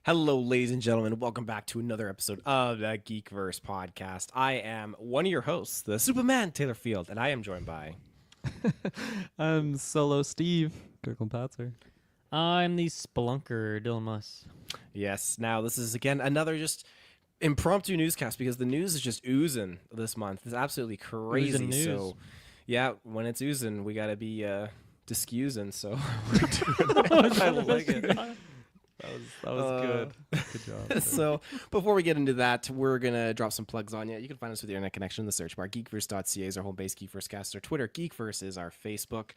Hello, ladies and gentlemen. Welcome back to another episode of the GeekVerse podcast. I am one of your hosts, the Superman Taylor Field, and I am joined by. I'm Solo Steve, Kirkland Patzer. I'm the Spelunker, Dylan Muss. Yes, now this is again another just impromptu newscast because the news is just oozing this month. It's absolutely crazy. Oozing news. So, yeah, when it's oozing, we got to be discusing. So, I like it. That was good. Good job. So before we get into that, we're going to drop some plugs on you. You can find us with your internet connection in the search bar. GeekVerse.ca is our home base. GeekVerseCast, our Twitter. GeekVerse is our Facebook.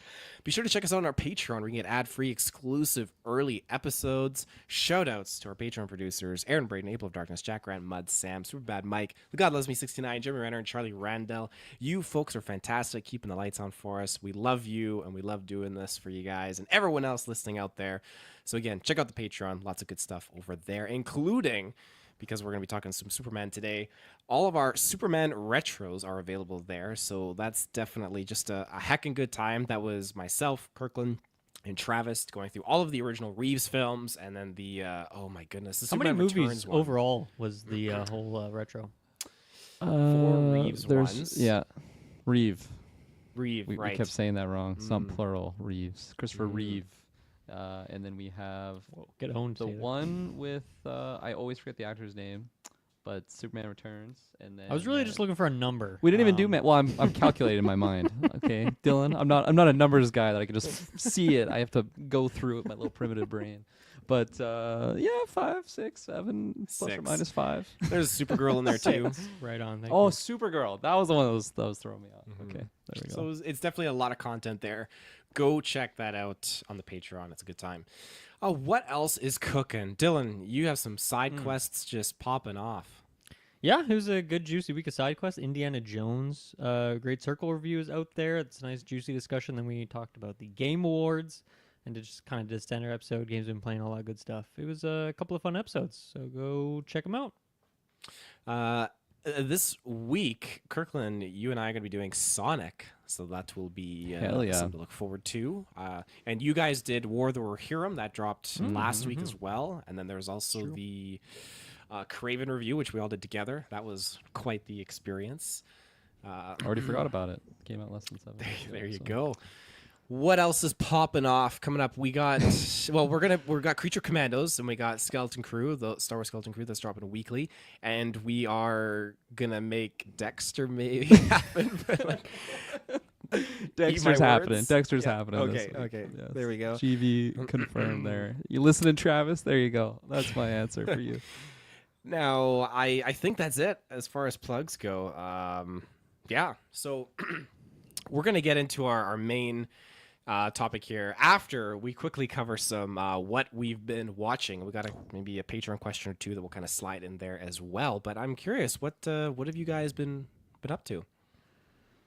Be sure to check us out on our Patreon where you can get ad-free, exclusive, early episodes. Shout-outs to our Patreon producers, Aaron Braden, April of Darkness, Jack Grant, Mud, Sam, Superbad Mike, The God Loves Me 69, Jeremy Renner, and Charlie Randall. You folks are fantastic, keeping the lights on for us. We love you, and we love doing this for you guys and everyone else listening out there. So again, check out the Patreon. Lots of good stuff over there, including, because we're going to be talking some Superman today, all of our Superman retros are available there. So that's definitely just a heckin' good time. That was myself, Kirkland, and Travis going through all of the original Reeves films, and then the, oh my goodness. The How many Superman movies Returns one. overall was the whole retro? 4 Reeves ones. Yeah, Reeve. Reeve, We right. kept saying that wrong. Some plural, Reeves. Christopher Reeve. And then we have Whoa, get owned. the Taylor. one with, I always forget the actor's name, but Superman Returns. And then I was really just looking for a number. We didn't even do well, I'm calculating in my mind. Okay, Dylan, I'm not a numbers guy that I can just see it. I have to go through it with my little primitive brain. But yeah, 5, 6, 7, plus or 6. minus 5. There's Supergirl in there too. Right on. Thank Oh, you. Supergirl. That was the one that was throwing me off. Okay, there we go. So it's definitely a lot of content there. Go check that out on the Patreon. It's a good time. What else is cooking? Dylan, you have some side quests just popping off. Yeah, it was a good, juicy week of side quests. Indiana Jones, Great Circle review is out there. It's a nice, juicy discussion. Then we talked about the Game Awards and just kind of did a standard episode. Games been playing, all that good stuff. It was a couple of fun episodes, so go check them out. This week, Kirkland, you and I are going to be doing Sonic, so that will be Hell yeah. something to look forward to. And you guys did War of the Rohirrim, that dropped last week as well. And then there's also the Craven review, which we all did together. That was quite the experience. Already forgot about it. Came out less than 7 months ago, There you so. go. What else is popping off coming up? We got we got Creature Commandos and we got Skeleton Crew, the Star Wars Skeleton Crew that's dropping weekly, and we are gonna make Dexter maybe happen. Dexter's happening. Dexter's happening. Okay, this week. okay. Yes. There we go. GV confirmed there. You listening, Travis? There you go. That's my answer for you. Now I think that's it as far as plugs go. Yeah. So we're gonna get into our main topic here after we quickly cover some what we've been watching. We got maybe a Patreon question or two that we'll kind of slide in there as well. But I'm curious, what have you guys been up to?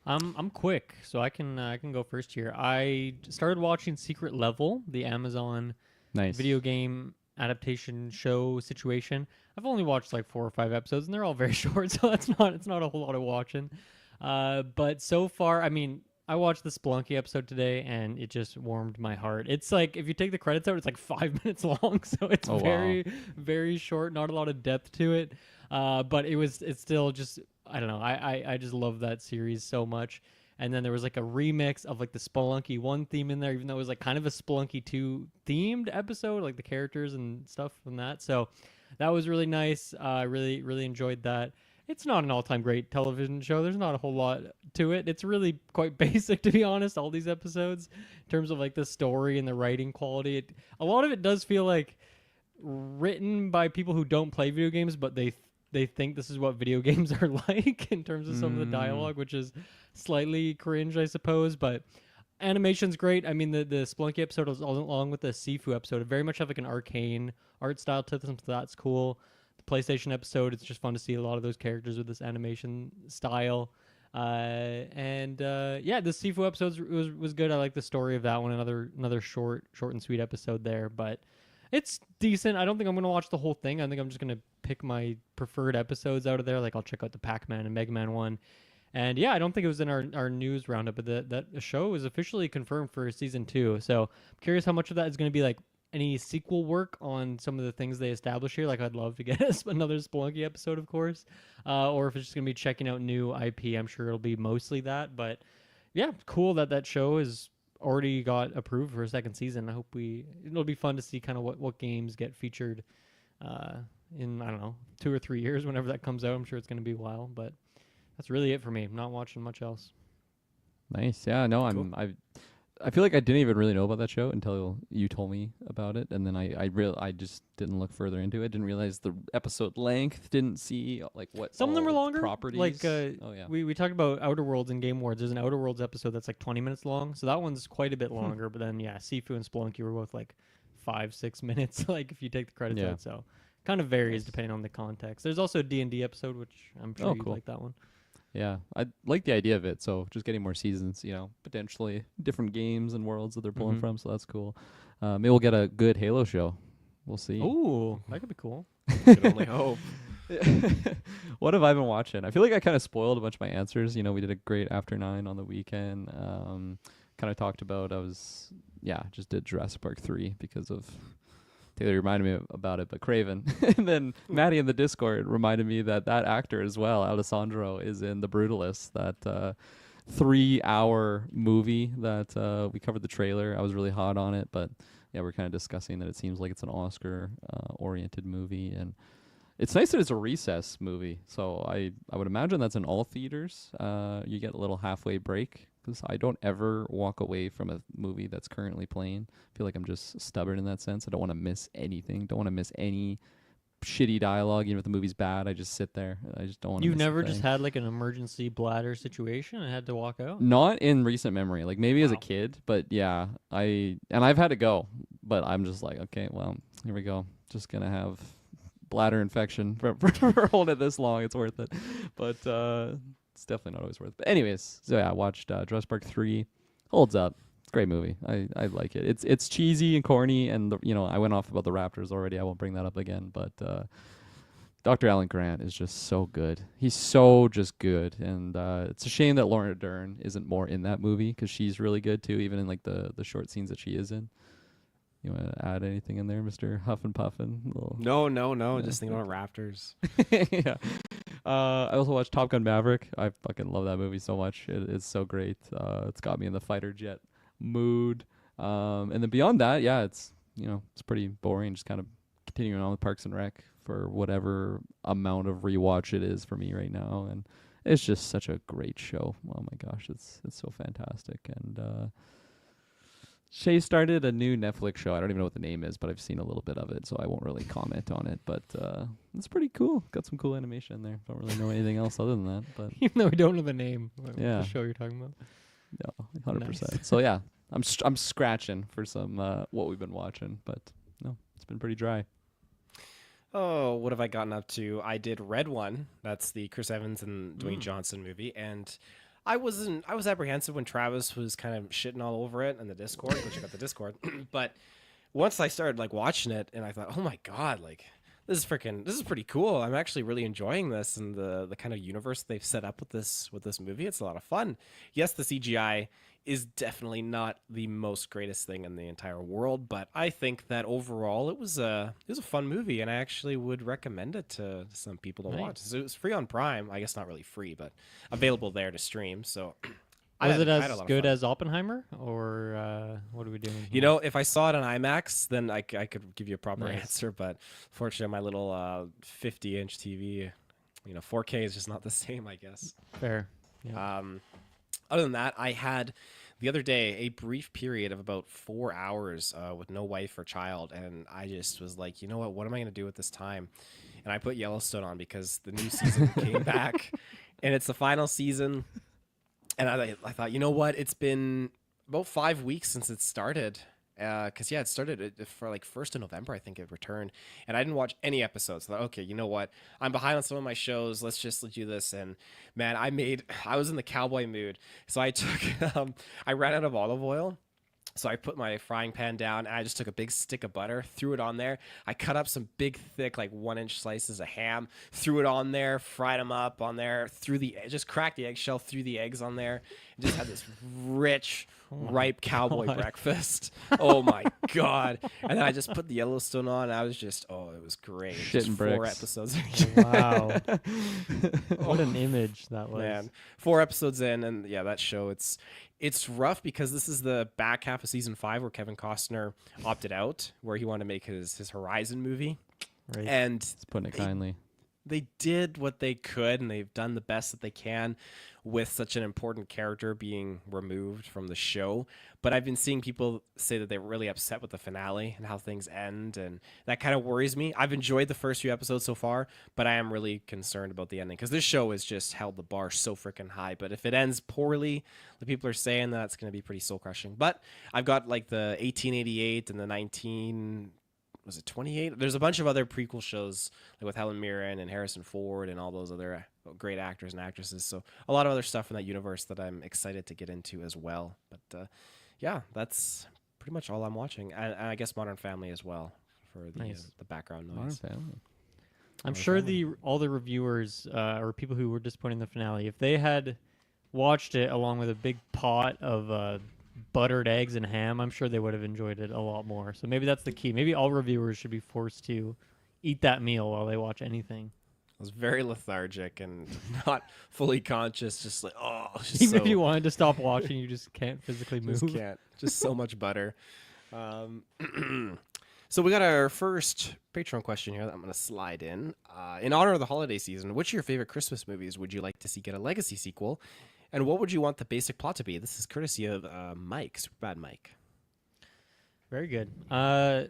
I'm quick, so I can go first here. I started watching Secret Level, the Amazon Nice. video game adaptation show situation. I've only watched like 4 or 5 episodes, and they're all very short, so it's not a whole lot of watching. But so far, I mean, I watched the Spelunky episode today, and it just warmed my heart. It's like, if you take the credits out, it's like 5 minutes long, so it's very, very short, not a lot of depth to it. But it's still just, I don't know, I just love that series so much. And then there was like a remix of like the Spelunky 1 theme in there, even though it was like kind of a Spelunky 2 themed episode, like the characters and stuff from that. So that was really nice. I really, really enjoyed that. It's not an all-time great television show. There's not a whole lot to it. It's really quite basic, to be honest, all these episodes, in terms of like the story and the writing quality. A lot of it does feel like written by people who don't play video games, but they think this is what video games are like in terms of some of the dialogue, which is slightly cringe, I suppose. But animation's great. I mean, the Spelunky episode was along with the Sifu episode. It very much have like an arcane art style to them, so that's cool. PlayStation episode, it's just fun to see a lot of those characters with this animation style. Yeah, the Sifu episode was good. I like the story of that one. Another short and sweet episode there, but it's decent. I don't think I'm gonna watch the whole thing. I think I'm just gonna pick my preferred episodes out of there. Like I'll check out the Pac-Man and Mega Man one. And yeah, I don't think it was in our news roundup, but that show is officially confirmed for season 2. So I'm curious how much of that is going to be like any sequel work on some of the things they establish here. Like I'd love to get another Spelunky episode, of course, or if it's just gonna be checking out new IP, I'm sure it'll be mostly that. But yeah, cool that show is already got approved for a second season. I hope it'll be fun to see kind of what games get featured in, I don't know, 2 or 3 years whenever that comes out. I'm sure it's going to be a while, but that's really it for me. I'm not watching much else. Nice. Yeah, no, Cool. I feel like I didn't even really know about that show until you told me about it, and then I just didn't look further into it. Didn't realize the episode length. Didn't see like what Some of them all are the longer. properties. Like oh yeah. we talked about Outer Worlds and Game Awards. There's an Outer Worlds episode that's like 20 minutes long, so that one's quite a bit longer. But then yeah, Sifu and Spelunky were both like 5-6 minutes. Like if you take the credits Yeah. out, so kind of varies depending on the context. There's also a D&D episode, which I'm sure you cool. like that one. Yeah, I like the idea of it. So just getting more seasons, potentially different games and worlds that they're pulling Mhm. from. So that's cool. Maybe we'll get a good Halo show. We'll see. Ooh, that could be cool. Could only hope. What have I been watching? I feel like I kind of spoiled a bunch of my answers. We did a great After 9 on the weekend. Kind of talked about just did Jurassic Park 3 because of Taylor reminded me about it, but Craven. And then Maddie in the Discord reminded me that actor as well, Alessandro, is in The Brutalist, that 3-hour movie that we covered the trailer. I was really hot on it, but yeah, we're kind of discussing that it seems like it's an Oscar oriented movie, and it's nice that it's a recess movie. So I would imagine that's in all theaters. You get a little halfway break, because I don't ever walk away from a movie that's currently playing. I feel like I'm just stubborn in that sense. I don't want to miss anything. Don't want to miss any shitty dialogue. Even if the movie's bad, I just sit there. I just don't want to. You've never just had like an emergency bladder situation and had to walk out? Not in recent memory. Like maybe as a Wow. kid, but yeah, I've had to go, but I'm just like, okay, well, here we go. Just gonna have bladder infection for holding it this long. It's worth it, but it's definitely not always worth it. But anyways, so yeah, I watched Jurassic Park 3. Holds up. It's a great movie. I like it. It's cheesy and corny, and I went off about the Raptors already. I won't bring that up again, but Dr. Alan Grant is just so good. He's so just good, and it's a shame that Laura Dern isn't more in that movie, because she's really good too, even in like the short scenes that she is in. You want to add anything in there, Mr. Huff and Puffin? No. Yeah. Just thinking about Raptors. Yeah. I also watched Top Gun Maverick. I fucking love that movie so much. It's so great. It's got me in the fighter jet mood. And then beyond that, yeah, it's pretty boring. Just kind of continuing on with Parks and Rec for whatever amount of rewatch it is for me right now. And it's just such a great show. Oh my gosh, it's so fantastic. And Shay started a new Netflix show. I don't even know what the name is, but I've seen a little bit of it, so I won't really comment on it. But it's pretty cool. Got some cool animation in there. Don't really know anything else other than that. But Even though we don't know the name of Yeah. the show you're talking about. no, 100%. Nice. So yeah, I'm scratching for some what we've been watching, but no, it's been pretty dry. Oh, what have I gotten up to? I did Red One. That's the Chris Evans and Dwayne Johnson movie, and I was apprehensive when Travis was kind of shitting all over it in the Discord. Go check out the Discord. But once I started like watching it, and I thought, oh my god, like this is pretty cool. I'm actually really enjoying this, and the kind of universe they've set up with this movie. It's a lot of fun. Yes, the CGI is definitely not the most greatest thing in the entire world, but I think that overall it was a fun movie, and I actually would recommend it to some people to Nice. watch. So it was free on Prime. I guess not really free, but available there to stream. So I Was had it a- I had a as lot of good fun. as Oppenheimer, or what are we doing? You know, if I saw it on IMAX, then I could give you a proper Nice. answer. But fortunately, my little 50-inch TV, 4K is just not the same, I guess. Fair. Yeah. Other than that, I had the other day a brief period of about 4 hours with no wife or child, and I just was like, you know what am I going to do with this time? And I put Yellowstone on because the new season came back, and it's the final season. And I thought, you know what? It's been about 5 weeks since it started. Because, it started for like 1st of November, I think it returned. And I didn't watch any episodes. So I thought, okay, you know what? I'm behind on some of my shows. Let's do this. And man, I was in the cowboy mood. So I took, I ran out of olive oil. So I put my frying pan down, and I just took a big stick of butter, threw it on there. I cut up some big, thick, like 1-inch slices of ham, threw it on there, fried them up on there, just cracked the eggshell, threw the eggs on there, Just had this rich, ripe cowboy God. breakfast. Oh my God. And then I just put the Yellowstone on. And I was just, it was great. Shitting Just 4 bricks. episodes. Wow. What an image that was. Man, 4 episodes in, and yeah, that show, it's rough because this is the back half of season 5 where Kevin Costner opted out, where he wanted to make his Horizon movie. Right. And It's putting it kindly. they did what they could, and they've done the best that they can with such an important character being removed from the show. But I've been seeing people say that they're really upset with the finale and how things end, and that kind of worries me. I've enjoyed the first few episodes so far, but I am really concerned about the ending because this show has just held the bar so freaking high. But if it ends poorly, the people are saying that's going to be pretty soul crushing. But I've got like the 1888 and the 19... was it 28? There's a bunch of other prequel shows like with Helen Mirren and Harrison Ford and all those other great actors and actresses. So a lot of other stuff in that universe that I'm excited to get into as well. But yeah, that's pretty much all I'm watching. And I guess Modern Family as well for the background Modern noise. Family. I'm Modern sure Family. all the reviewers or people who were disappointed in the finale, if they had watched it along with a big pot of buttered eggs and ham, I'm sure they would have enjoyed it a lot more. So maybe that's the key. Maybe all reviewers should be forced to eat that meal while they watch anything. I was very lethargic and not fully conscious, just like, just Even so, if you wanted to stop watching, you just can't physically move. just can't. Just so much butter. So we got our first Patreon question here that I'm going to slide in. In honor of the holiday season, which of your favorite Christmas movies would you like to see get a legacy sequel? And what would you want the basic plot to be? This is courtesy of Mike, Superbad Mike. Very good. I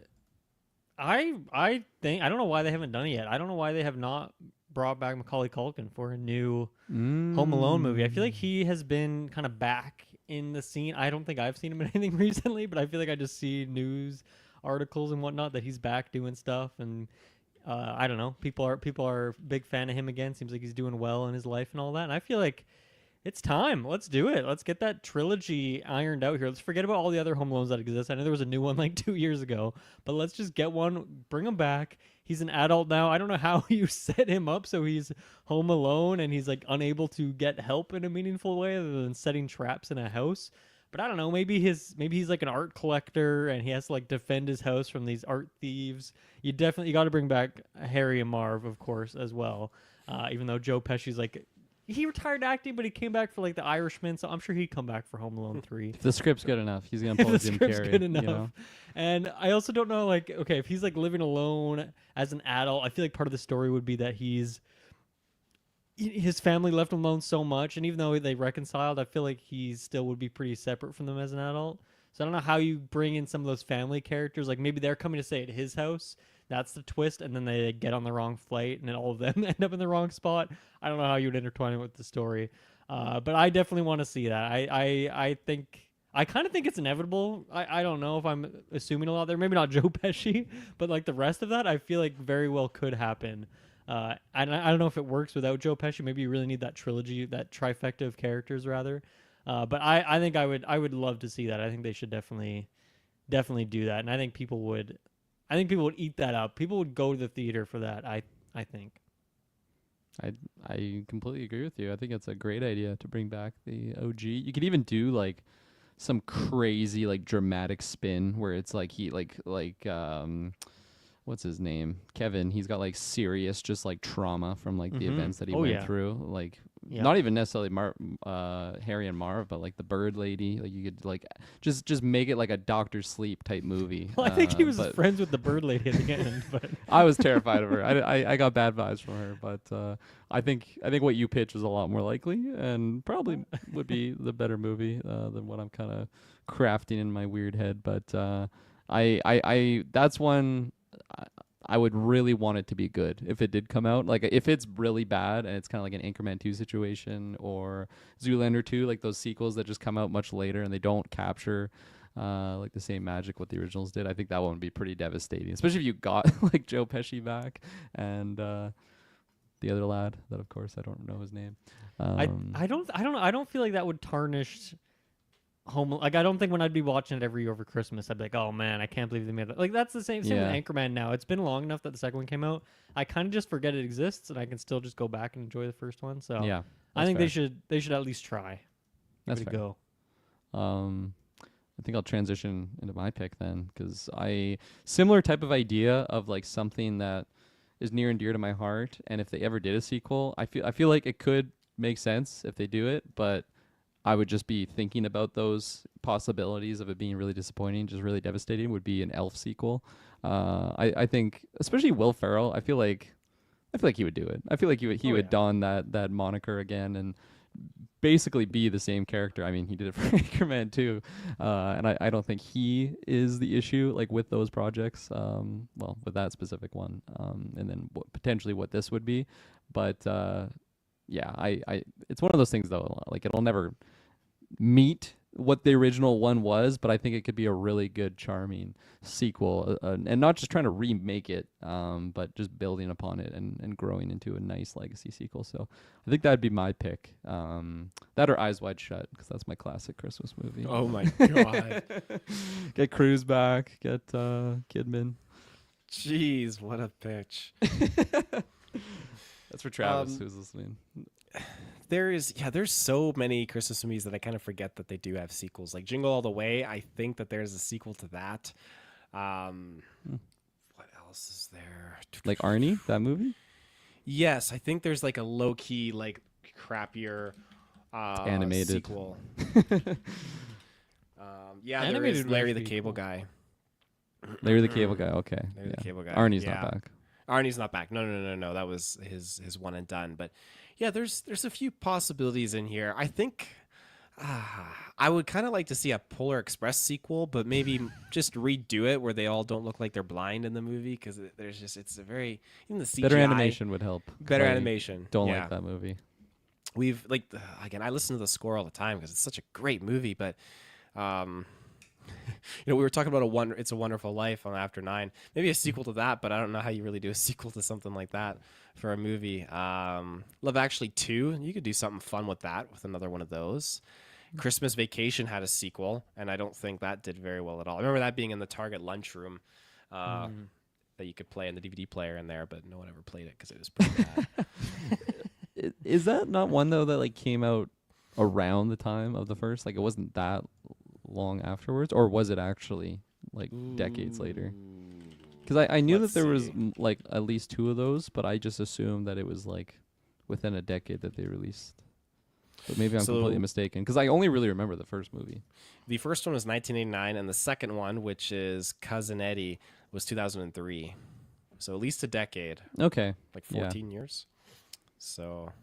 think I don't know why they haven't done it yet. I don't know why they have not brought back Macaulay Culkin for a new Home Alone movie. I feel like he has been kind of back in the scene. I don't think I've seen him in anything recently, but I feel like I just see news articles and whatnot that he's back doing stuff. And I don't know. People are a big fan of him again. Seems like he's doing well in his life and all that. And I feel like it's time. Let's do it. Let's get that trilogy ironed out here. Let's forget about all the other Home Alones that exist. I know there was a new one like 2 years ago, but let's just get one, bring him back. He's an adult now. I don't know how you set him up so he's home alone and he's like unable to get help in a meaningful way other than setting traps in a house. But I don't know. Maybe he's like an art collector and he has to like defend his house from these art thieves. You got to bring back Harry and Marv, of course, as well. Even though Joe Pesci's like. He retired acting, but he came back for like The Irishman, so I'm sure he'd come back for Home Alone 3. If the script's good enough, he's gonna pull If a the Jim script's Carrey. good enough. You know? And I also don't know, like, okay, if he's like living alone as an adult, I feel like part of the story would be that his family left him alone so much, and even though they reconciled, I feel like he still would be pretty separate from them as an adult. So I don't know how you bring in some of those family characters. Like maybe they're coming to stay at his house. That's the twist, and then they get on the wrong flight, and then all of them end up in the wrong spot. I don't know how you would intertwine it with the story, but I definitely want to see that. I kind of think it's inevitable. I don't know if I'm assuming a lot there. Maybe not Joe Pesci, but like the rest of that, I feel like very well could happen. And I don't know if it works without Joe Pesci. Maybe you really need that trilogy, that trifecta of characters, rather. But I think I would love to see that. I think they should definitely do that, and I think people would eat that up. People would go to the theater for that. I think. I completely agree with you. I think it's a great idea to bring back the OG. You could even do like some crazy like dramatic spin where it's like what's his name? Kevin. He's got like serious just like trauma from like the events that he went through. Like not even necessarily Harry and Marv, but like the bird lady. Like you could like just make it like a Doctor Sleep type movie. Well, I think he was friends with the bird lady at the end, but I was terrified of her. I got bad vibes from her, but I think what you pitch was a lot more likely and probably would be the better movie than what I'm kind of crafting in my weird head. But I that's one. I would really want it to be good if it did come out. Like if it's really bad and it's kind of like an Anchorman 2 situation or Zoolander 2, like those sequels that just come out much later and they don't capture like the same magic what the originals did. I think that one would be pretty devastating, especially if you got like Joe Pesci back and the other lad that of course I don't know his name. I don't know. I don't feel like that would tarnish Home. Like I don't think when I'd be watching it every year over Christmas, I'd be like, oh man, I can't believe they made that. Like that's the same with Anchorman now. It's been long enough that the second one came out. I kind of just forget it exists, and I can still just go back and enjoy the first one. So yeah, I think fair. they should at least try. That's Give it fair. a go. I think I'll transition into my pick then, because similar type of idea of like something that is near and dear to my heart, and if they ever did a sequel, I feel like it could make sense if they do it, but I would just be thinking about those possibilities of it being really disappointing, just really devastating. Would be an Elf sequel. I think, especially Will Ferrell, I feel like he would do it. I feel like he would don that moniker again and basically be the same character. I mean, he did it for Anchorman too, and I don't think he is the issue like with those projects. Well, with that specific one, and then potentially what this would be, but yeah, I it's one of those things though. Like it'll never meet what the original one was, but I think it could be a really good, charming sequel, and not just trying to remake it, but just building upon it and growing into a nice legacy sequel. So I think that'd be my pick. That or Eyes Wide Shut, because that's my classic Christmas movie. Oh my god. Get Cruise back, get Kidman. Jeez, what a pitch. That's for Travis, who's listening. There's so many Christmas movies that I kind of forget that they do have sequels. Like Jingle All the Way, I think that there's a sequel to that. What else is there? Like Arnie, that movie? Yes, I think there's like a low key, like crappier animated sequel. Yeah, there Animated is would Larry actually the be Cable cool. Guy. Larry the Cable Guy. Okay, Larry the Cable Guy. Arnie's Yeah. not back. Arnie's not back. No. That was his one and done. But yeah, there's a few possibilities in here. I think I would kind of like to see a Polar Express sequel, but maybe just redo it where they all don't look like they're blind in the movie, because it's a very, even the CGI. Better animation would help. Better I animation. Don't yeah. like that movie. We've again, I listen to the score all the time because it's such a great movie, but we were talking about It's a Wonderful Life on After 9. Maybe a sequel to that, but I don't know how you really do a sequel to something like that for a movie. Love Actually 2, you could do something fun with that, with another one of those. Christmas Vacation had a sequel, and I don't think that did very well at all. I remember that being in the Target lunchroom that you could play in the DVD player in there, but no one ever played it because it was pretty bad. Is that not one though that like came out around the time of the first? Like it wasn't that long afterwards, or was it actually like decades later? Because I knew Let's that there was see. like at least 2 of those, but I just assumed that it was like within a decade that they released. But maybe I'm completely mistaken, because I only really remember the first movie. The first one was 1989, and the second one, which is Cousin Eddie, was 2003. So at least a decade, Okay, like 14 years. So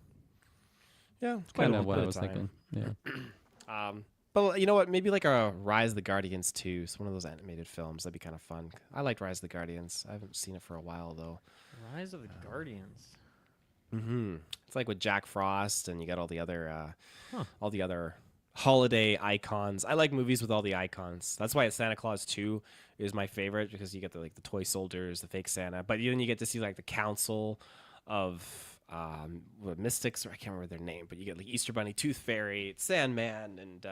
yeah, kind of a what bit I was time. thinking. Yeah. But you know what? Maybe like a Rise of the Guardians 2. It's one of those animated films. That'd be kind of fun. I liked Rise of the Guardians. I haven't seen it for a while though. Rise of the Guardians. It's like with Jack Frost, and you got all the other holiday icons. I like movies with all the icons. That's why Santa Claus 2 is my favorite, because you get the toy soldiers, the fake Santa, but then you get to see like the council of mystics, or I can't remember their name, but you get like Easter Bunny, Tooth Fairy, Sandman, and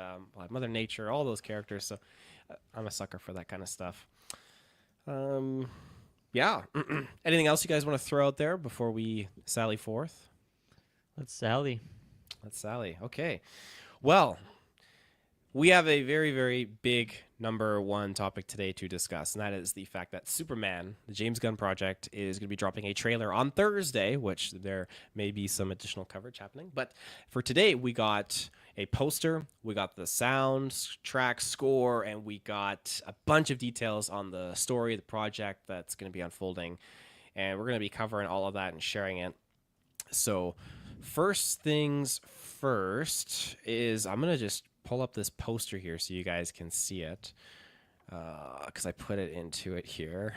Mother Nature, all those characters. So I'm a sucker for that kind of stuff. Yeah. Anything else you guys want to throw out there before we sally forth? Let's Sally. Let's sally. Okay. Well, we have a very, very big number one topic today to discuss, and that is the fact that Superman, the James Gunn project, is going to be dropping a trailer on Thursday, which there may be some additional coverage happening. But for today, we got a poster, we got the soundtrack score, and we got a bunch of details on the story of the project that's going to be unfolding. And we're going to be covering all of that and sharing it. So first things first is I'm going to just pull up this poster here so you guys can see it, because I put it into it here.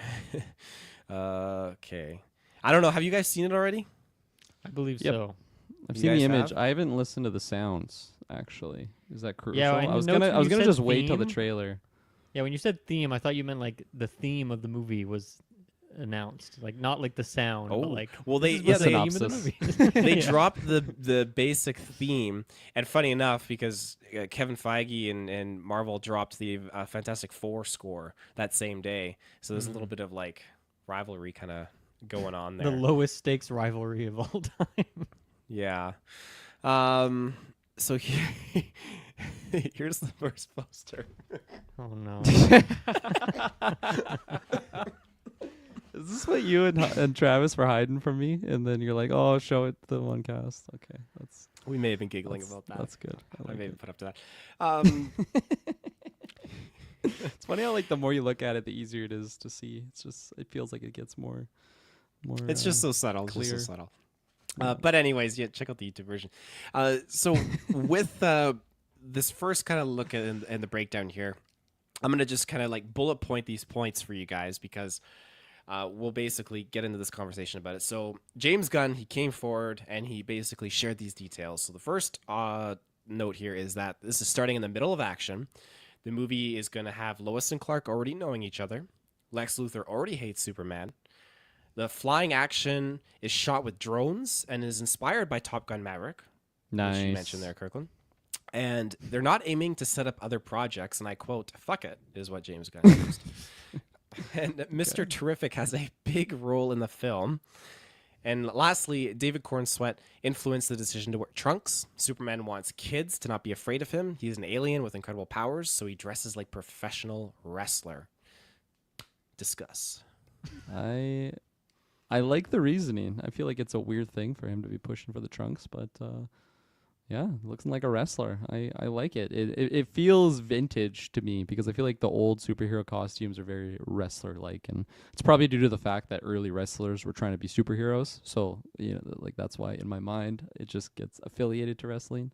Okay. I don't know. Have you guys seen it already? I believe Yep. so. I've You seen the guys image. have? I haven't listened to the sounds actually. Is that crucial? Yeah, I was notes gonna when you said just wait till the theme. trailer. Yeah, when you said theme, I thought you meant like the theme of the movie was announced, like not like the sound, but like well, this they is the the theme of the synopsis. movie. they Yeah. dropped the basic theme, and funny enough, because Kevin Feige and Marvel dropped the Fantastic Four score that same day, so there's a little bit of like rivalry kind of going on there. The lowest stakes rivalry of all time. Yeah. So Here's the first poster. Oh no. Is this what you and Travis were hiding from me? And then you're like, oh, show it to the one cast. Okay, We may have been giggling about that. That's good. I like may it. have put up to that. It's funny how like the more you look at it, the easier it is to see. It feels like it gets more. It's just so subtle. clear. Just so subtle. But anyways, yeah, check out the YouTube version. So with this first kind of look at and the breakdown here, I'm gonna just kind of like bullet point these points for you guys because we'll basically get into this conversation about it. So James Gunn, he came forward and he basically shared these details. So the first note here is that this is starting in the middle of action. The movie is going to have Lois and Clark already knowing each other. Lex Luthor already hates Superman. The flying action is shot with drones and is inspired by Top Gun Maverick, Nice. which you mentioned there, Kirkland. And they're not aiming to set up other projects. And I quote, "Fuck it," is what James Gunn used. And Mr. Terrific has a big role in the film. And lastly, David Cornsweet influenced the decision to wear trunks. Superman wants kids to not be afraid of him. He's an alien with incredible powers, so he dresses like professional wrestler. Discuss. I like the reasoning. I feel like it's a weird thing for him to be pushing for the trunks, but yeah, looks like a wrestler. I like it. It feels vintage to me because I feel like the old superhero costumes are very wrestler-like, and it's probably due to the fact that early wrestlers were trying to be superheroes. So like that's why in my mind it just gets affiliated to wrestling.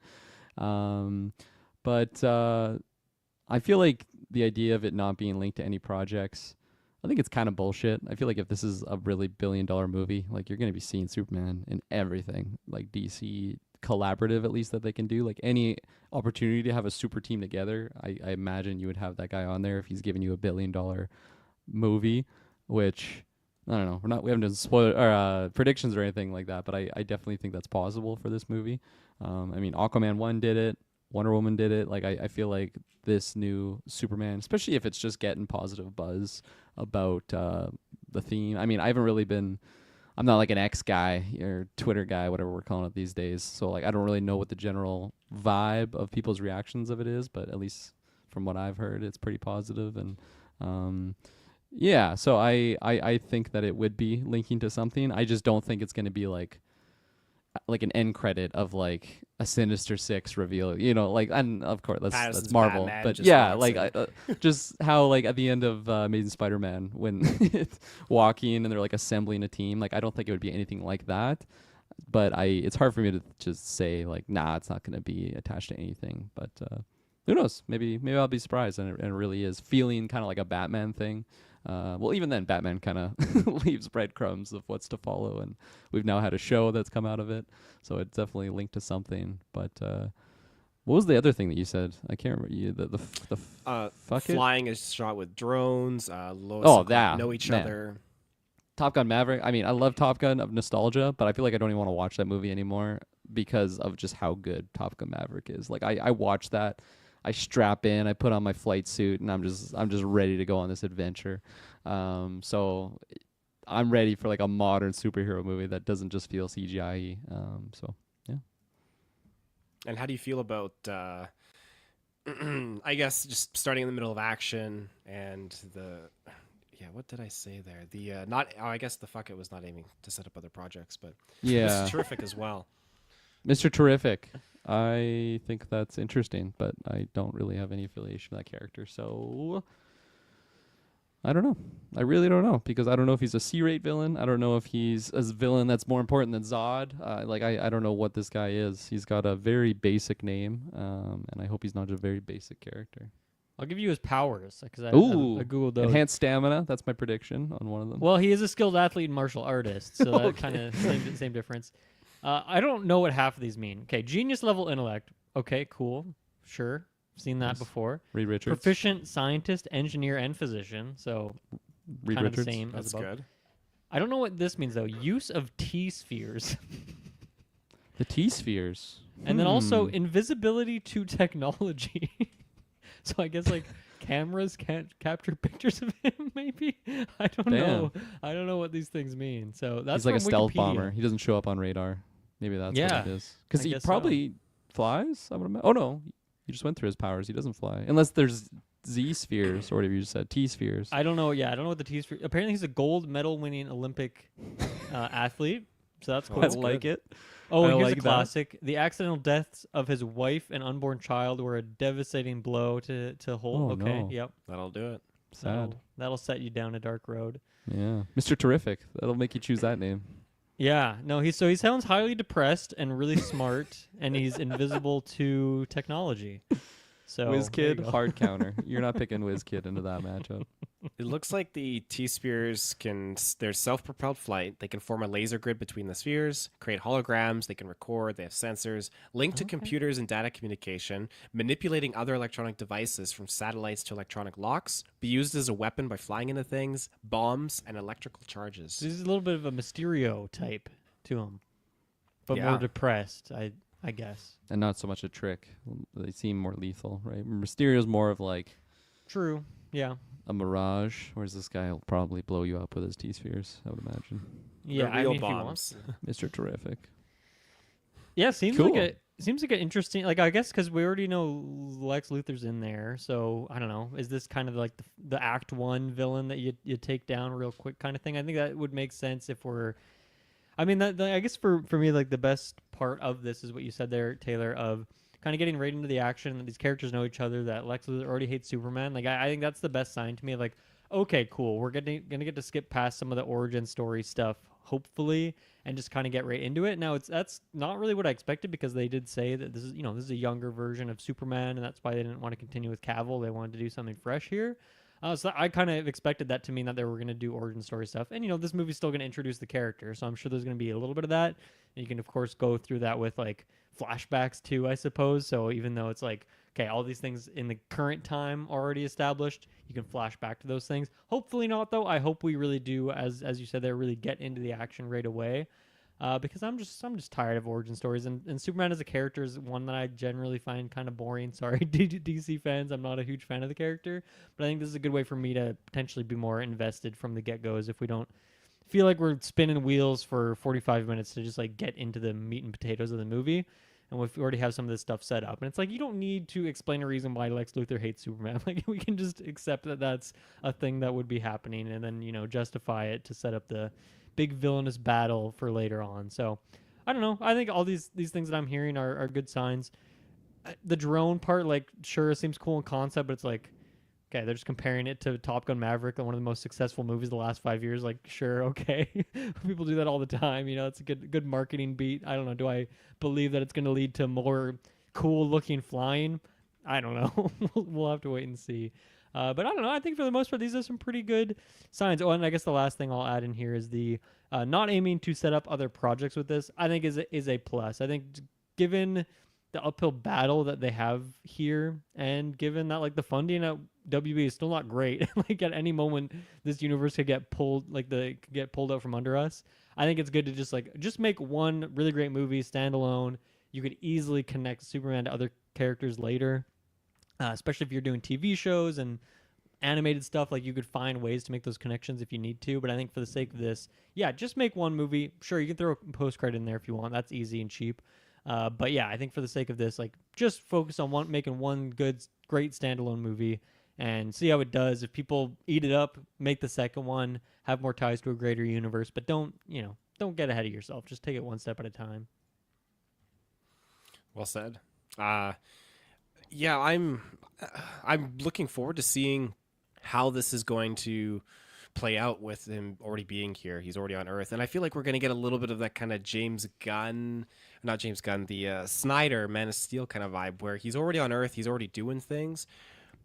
But I feel like the idea of it not being linked to any projects, I think it's kind of bullshit. I feel like if this is a really billion-dollar movie, like you're going to be seeing Superman in everything, like DC collaborative at least that they can do. Like any opportunity to have a super team together, I imagine you would have that guy on there if he's giving you $1 billion movie, which I don't know. We haven't done spoiler or predictions or anything like that, but I definitely think that's possible for this movie. I mean, Aquaman 1 did it. Wonder Woman did it. Like I feel like this new Superman, especially if it's just getting positive buzz about the theme. I mean, I'm not like an X guy or Twitter guy, whatever we're calling it these days. So like I don't really know what the general vibe of people's reactions of it is, but at least from what I've heard, it's pretty positive. And yeah, so I think that it would be linking to something. I just don't think it's going to be like an end credit of like a Sinister Six reveal, like, and of course that's Marvel, Batman but just yeah, walks like in. just how like at the end of Amazing Spider-Man when it's walking and they're like assembling a team, like I don't think it would be anything like that, but it's hard for me to just say like, nah, it's not going to be attached to anything, but who knows, maybe I'll be surprised and it really is feeling kind of like a Batman thing. Well, even then, Batman kind of leaves breadcrumbs of what's to follow, and we've now had a show that's come out of it, so it's definitely linked to something. But what was the other thing that you said? I can't remember. The fuck it. Flying is shot with drones. Lois Oh, and Clark yeah, know each man. other. Top Gun Maverick. I mean, I love Top Gun of nostalgia, but I feel like I don't even want to watch that movie anymore because of just how good Top Gun Maverick is. Like I watch that. I strap in, I put on my flight suit, and I'm just ready to go on this adventure. So I'm ready for like a modern superhero movie that doesn't just feel CGI-y. So yeah. And how do you feel about, I guess, just starting in the middle of action and what did I say there? I guess the fuck it was not aiming to set up other projects, but Yeah. it's terrific as well. Mr. Terrific. I think that's interesting, but I don't really have any affiliation with that character, so I don't know. I really don't know, because I don't know if he's a C-rate villain. I don't know if he's a villain that's more important than Zod. I don't know what this guy is. He's got a very basic name, and I hope he's not just a very basic character. I'll give you his powers because I googled those. Enhanced stamina. That's my prediction on one of them. Well, he is a skilled athlete and martial artist, so that kind of same difference. I don't know what half of these mean. Okay, genius level intellect. Okay, cool. Sure. Seen that before. Reed Richards. Proficient scientist, engineer, and physician. So Reed kind of the Richards. same That's as above. good. I don't know what this means, though. Use of T-spheres. The T-spheres. And then also invisibility to technology. So I guess like cameras can't capture pictures of him, maybe? I don't know. I don't know what these things mean. So that's He's like a from stealth Wikipedia. bomber. He doesn't show up on radar. Maybe that's Yeah, what it is. Because I he guess so. probably flies, I would imagine. Oh, no. You just went through his powers. He doesn't fly unless there's Z spheres or whatever you just said. T spheres. I don't know. Yeah, I don't know what the T's for. Apparently, he's a gold medal winning Olympic athlete. So that's cool. I like it. Oh, I and here's like a that. classic. The accidental deaths of his wife and unborn child were a devastating blow to Holt. Oh, Okay, no. yep. That'll do it. Sad. That'll set you down a dark road. Yeah, Mr. Terrific. That'll make you choose that name. Yeah, no, he sounds highly depressed and really smart, and he's invisible to technology. So Whiz there you Kid, go. hard counter. You're not picking Whiz Kid into that matchup. It looks like the T-spheres there's self-propelled flight. They can form a laser grid between the spheres, create holograms, they can record, they have sensors, link to Okay. computers and data communication, manipulating other electronic devices from satellites to electronic locks, be used as a weapon by flying into things, bombs, and electrical charges. There's a little bit of a Mysterio type to him, but Yeah. more depressed, I guess. And not so much a trick. They seem more lethal, right? Mysterio's more of like True. Yeah. a mirage, whereas this guy will probably blow you up with his T-spheres, I would imagine. Yeah. They're I real mean, if he wants bombs. to. Mr. Terrific. Yeah, seems Cool. like an interesting, like, I guess because we already know Lex Luthor's in there, so I don't know. Is this kind of like the Act 1 villain that you take down real quick kind of thing? I think that would make sense if we're. I mean, I guess for me, like, the best part of this is what you said there, Taylor, of kind of getting right into the action, that these characters know each other, that Lex Luthor already hates Superman. Like, I think that's the best sign to me. Like, okay, cool, we're gonna get to skip past some of the origin story stuff, hopefully, and just kind of get right into it. Now, that's not really what I expected, because they did say that this is a younger version of Superman, and that's why they didn't want to continue with Cavill. They wanted to do something fresh here. So I kind of expected that to mean that they were going to do origin story stuff. And, this movie's still going to introduce the character, so I'm sure there's going to be a little bit of that. And you can, of course, go through that with, like, flashbacks, too, I suppose. So even though it's like, okay, all these things in the current time already established, you can flash back to those things. Hopefully not, though. I hope we really do, as you said there, really get into the action right away. Because I'm just tired of origin stories, and Superman as a character is one that I generally find kind of boring. Sorry, DC fans, I'm not a huge fan of the character, but I think this is a good way for me to potentially be more invested from the get-go, if we don't feel like we're spinning wheels for 45 minutes to just like get into the meat and potatoes of the movie, and we already have some of this stuff set up. And it's like, you don't need to explain a reason why Lex Luthor hates Superman. Like, we can just accept that that's a thing that would be happening, and then justify it to set up the big villainous battle for later on. So I don't know. I think all these things that I'm hearing are good signs. The drone part, like, sure, seems cool in concept, but it's like, okay, they're just comparing it to Top Gun Maverick, one of the most successful movies of the last 5 years. Like, sure, okay. People do that all the time. It's a good marketing beat. I don't know. Do I believe that it's going to lead to more cool looking flying? I don't know. We'll have to wait and see. But I don't know. I think for the most part, these are some pretty good signs. Oh, and I guess the last thing I'll add in here is the not aiming to set up other projects with this, I think is a plus. I think given the uphill battle that they have here, and given that, like, the funding at WB is still not great, like, at any moment this universe could get pulled, get pulled out from under us. I think it's good to just make one really great movie standalone. You could easily connect Superman to other characters later. Especially if you're doing TV shows and animated stuff, like, you could find ways to make those connections if you need to. But I think for the sake of this, yeah, just make one movie. Sure, you can throw a post-credit in there if you want. That's easy and cheap. But yeah, I think for the sake of this, like, just focus on making one great standalone movie and see how it does. If people eat it up, make the second one, have more ties to a greater universe. But don't get ahead of yourself. Just take it one step at a time. Well said. Yeah, I'm looking forward to seeing how this is going to play out with him already being here. He's already on Earth, and I feel like we're going to get a little bit of that kind of the Snyder Man of Steel kind of vibe, where he's already on Earth, he's already doing things.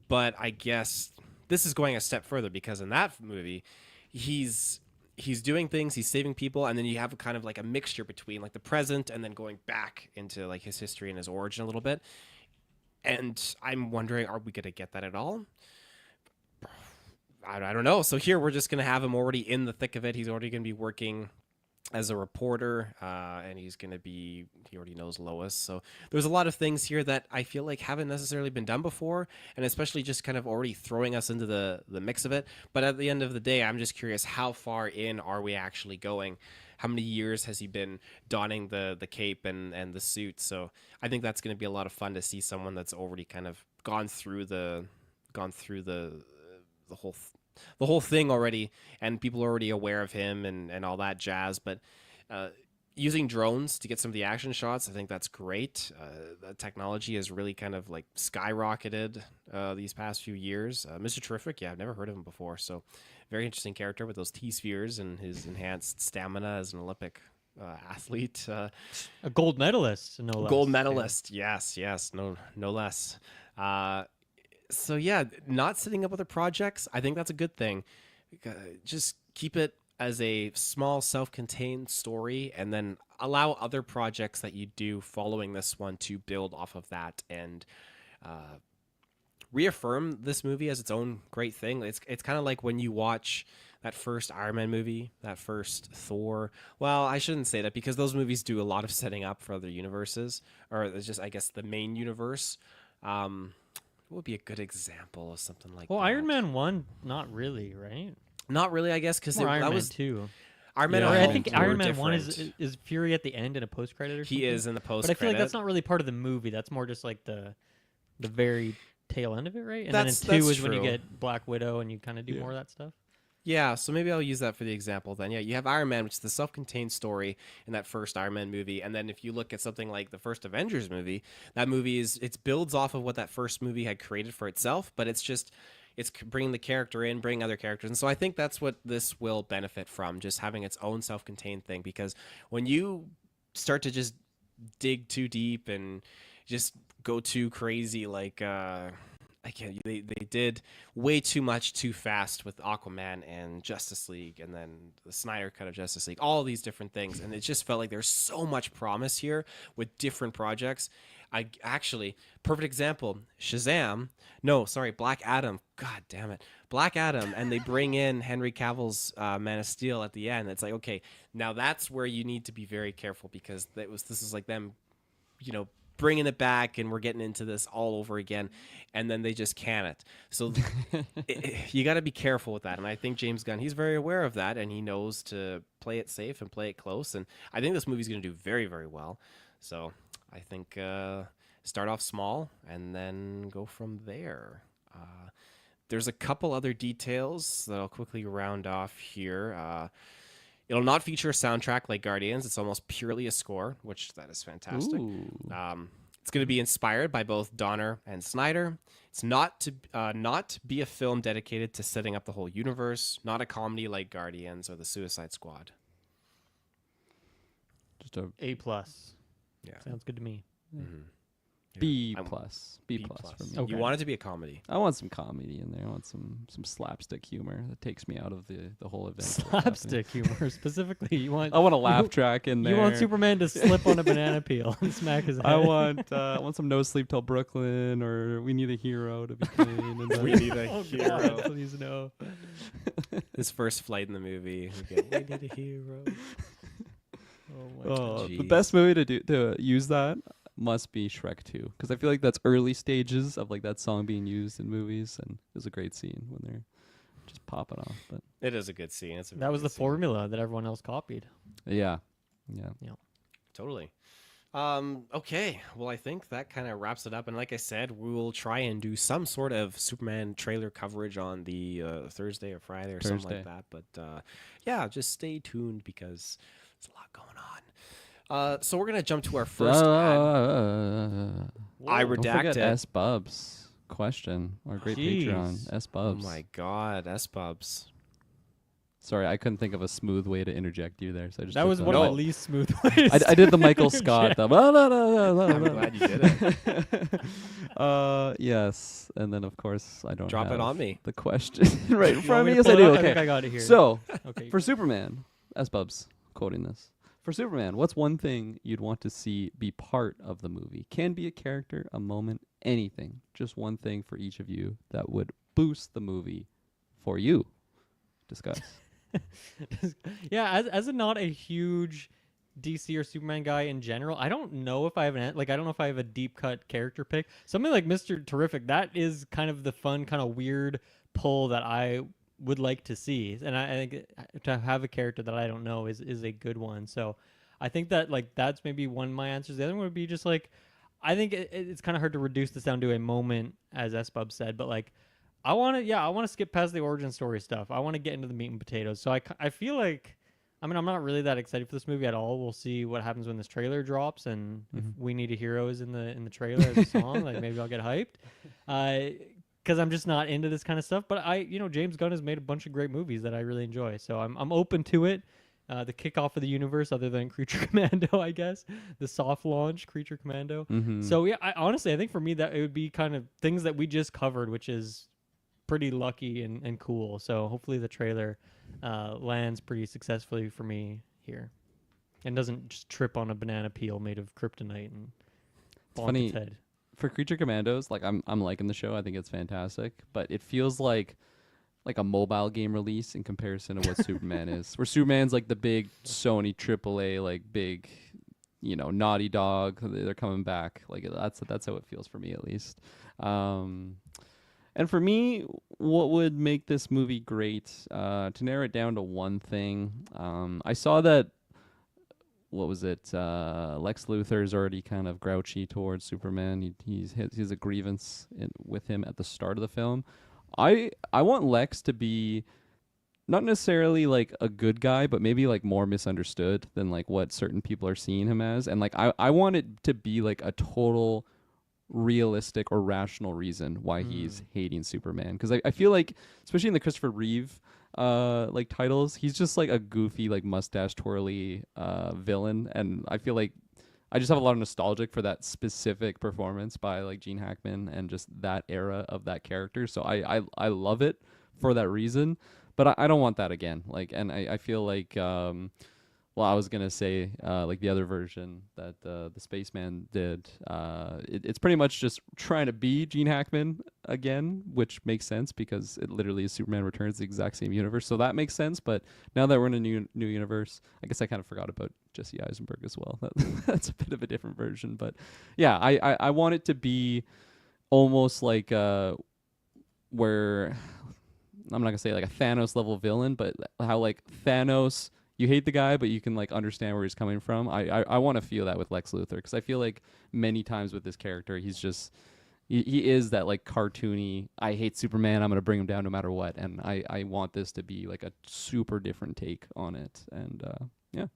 But I guess this is going a step further, because in that movie, he's doing things, he's saving people, and then you have a kind of like a mixture between, like, the present and then going back into, like, his history and his origin a little bit. And I'm wondering, are we going to get that at all? I don't know. So here we're just going to have him already in the thick of it. He's already going to be working as a reporter, and he's going to be, he already knows Lois. So there's a lot of things here that I feel like haven't necessarily been done before, and especially just kind of already throwing us into the mix of it. But at the end of the day, I'm just curious, how far in are we actually going? How many years has he been donning the cape and the suit? So I think that's going to be a lot of fun to see someone that's already kind of gone through the whole the whole thing already, and people are already aware of him and all that jazz. But using drones to get some of the action shots, I think that's great. The technology has really kind of like skyrocketed these past few years. Mr. Terrific, yeah, I've never heard of him before. So very interesting character with those T-spheres and his enhanced stamina as an Olympic athlete. A gold medalist, no less. Gold medalist, yes, no less. So yeah, not setting up other projects, I think that's a good thing. Just keep it as a small self-contained story, and then allow other projects that you do following this one to build off of that, and reaffirm this movie as its own great thing. It's kind of like when you watch that first Iron Man movie, that first Thor. Well, I shouldn't say that, because those movies do a lot of setting up for other universes, or it's just, I guess, the main universe. What would be a good example of something like Well, that? Iron Man 1, not really, right? Not really, I guess, because Iron that Man was 2. Iron Man. Yeah. Or and I think 2 Iron were Man 1 different. is Fury at the end in a post-credit or something. He is in the post. But I feel like that's not really part of the movie. That's more just like the very tail end of it, right? And That's then in 2 is when you true. get Black Widow and you kind of do Yeah. more of that stuff. Yeah, so maybe I'll use that for the example then. Yeah, you have Iron Man, which is the self-contained story in that first Iron Man movie, and then if you look at something like the first Avengers movie, that movie it builds off of what that first movie had created for itself, but it's bringing the character in, bringing other characters, and so I think that's what this will benefit from, just having its own self-contained thing, because when you start to just dig too deep and just go too crazy, like I can't. They did way too much too fast with Aquaman and Justice League, and then the Snyder cut of Justice League. All these different things, and it just felt like there's so much promise here with different projects. Perfect example, Shazam. No, sorry, Black Adam. God damn it, Black Adam, and they bring in Henry Cavill's Man of Steel at the end. It's like, okay, now that's where you need to be very careful, because this is like them, bringing it back, and we're getting into this all over again, and then they just can it. So you got to be careful with that, and I think James Gunn, he's very aware of that, and he knows to play it safe and play it close, and I think this movie's going to do very, very well. So I think start off small and then go from there. There's a couple other details that I'll quickly round off here. It'll not feature a soundtrack like Guardians. It's almost purely a score, which that is fantastic. Ooh. It's going to be inspired by both Donner and Snyder. It's not to be a film dedicated to setting up the whole universe, not a comedy like Guardians or the Suicide Squad. Just a A+. Yeah. Sounds good to me. Mm-hmm. B I'm- plus. B plus for me. Okay. You want it to be a comedy. I want some comedy in there. I want some slapstick humor that takes me out of the whole event. that's Slapstick humor, specifically. You want happening. I want a laugh track in there. You want Superman to slip on a banana peel and smack his head. I want some No Sleep Till Brooklyn, or We Need a Hero to be played. And then We need a Oh, hero. God, please no. His first flight in the movie. We need a hero. Oh my God. the Jeez. best movie to use that must be Shrek 2, because I feel like that's early stages of like that song being used in movies, and it was a great scene when they're just popping off. But It is a good scene. It's a That was very the good scene. formula that everyone else copied. yeah. Totally. Okay. Well, I think that kind of wraps it up. And like I said, we will try and do some sort of Superman trailer coverage on the Thursday or Friday or something like Thursday. that. But yeah, just stay tuned, because there's a lot going on. So we're gonna jump to our first ad. I Don't forget redacted. S Bubs question, our great Patreon Jeez. S Oh Bubs. my God, S-Bubs. Sorry, I couldn't think of a smooth way to interject you there, so I just That took was the- one of my No. least smooth ways. I did the Michael Scott. The I'm glad you did it. yes, and then of course I don't Drop it have on me. the question right in You front want of me. to Yes, I pull it do. up? Okay, think I got it here. so okay. for Superman, S Bubs quoting this. For Superman, what's one thing you'd want to see be part of the movie? Can be a character, a moment, anything. Just one thing for each of you that would boost the movie for you. Discuss. Yeah, as a not a huge DC or Superman guy in general, I don't know if I have I don't know if I have a deep cut character pick. Something like Mr. Terrific, that is kind of the fun, kind of weird pull that I would like to see, and I think to have a character that I don't know is a good one. So I think that like that's maybe one of my answers. The other one would be just like I think it's kind of hard to reduce this down to a moment, as SBub said, but like I want to, yeah, I want to skip past the origin story stuff. I want to get into the meat and potatoes. So I feel like, I mean, I'm not really that excited for this movie at all. We'll see what happens when this trailer drops, and if "We Need a Hero" is in the trailer as a song, like maybe I'll get hyped. Because I'm just not into this kind of stuff. But James Gunn has made a bunch of great movies that I really enjoy, so I'm open to it. The kickoff of the universe, other than Creature Commando, I guess, the soft launch Creature Commando. So yeah, honestly, I think for me that it would be kind of things that we just covered, which is pretty lucky and cool. So hopefully the trailer lands pretty successfully for me here, and doesn't just trip on a banana peel made of kryptonite and bonk its head. For Creature Commandos, like I'm liking the show. I think it's fantastic, but it feels like a mobile game release in comparison to what Superman is. Where Superman's like the big Sony AAA, like big, Naughty Dog. They're coming back. Like that's how it feels for me, at least. And for me, what would make this movie great? To narrow it down to one thing, I saw that. What was it? Lex Luthor is already kind of grouchy towards Superman. He has a grievance with him at the start of the film. I want Lex to be not necessarily like a good guy, but maybe like more misunderstood than like what certain people are seeing him as. And like I want it to be like a total realistic or rational reason why he's hating Superman. Because I feel like, especially in the Christopher Reeve like titles, he's just like a goofy, like mustache twirly villain. And I feel like I just have a lot of nostalgic for that specific performance by like Gene Hackman and just that era of that character. So I love it for that reason, but I don't want that again. Like, and I feel like, I was gonna say like the other version that the Spaceman did. It's pretty much just trying to be Gene Hackman again, which makes sense because it literally is Superman Returns, the exact same universe. So that makes sense. But now that we're in a new universe, I guess I kind of forgot about Jesse Eisenberg as well. That's a bit of a different version. But yeah, I want it to be almost like where I'm not gonna say like a Thanos level villain, but how like Thanos. You hate the guy, but you can like understand where he's coming from. I want to feel that with Lex Luthor, because I feel like many times with this character, he's just he is that like cartoony. I hate Superman. I'm gonna bring him down no matter what. And I want this to be like a super different take on it. And yeah,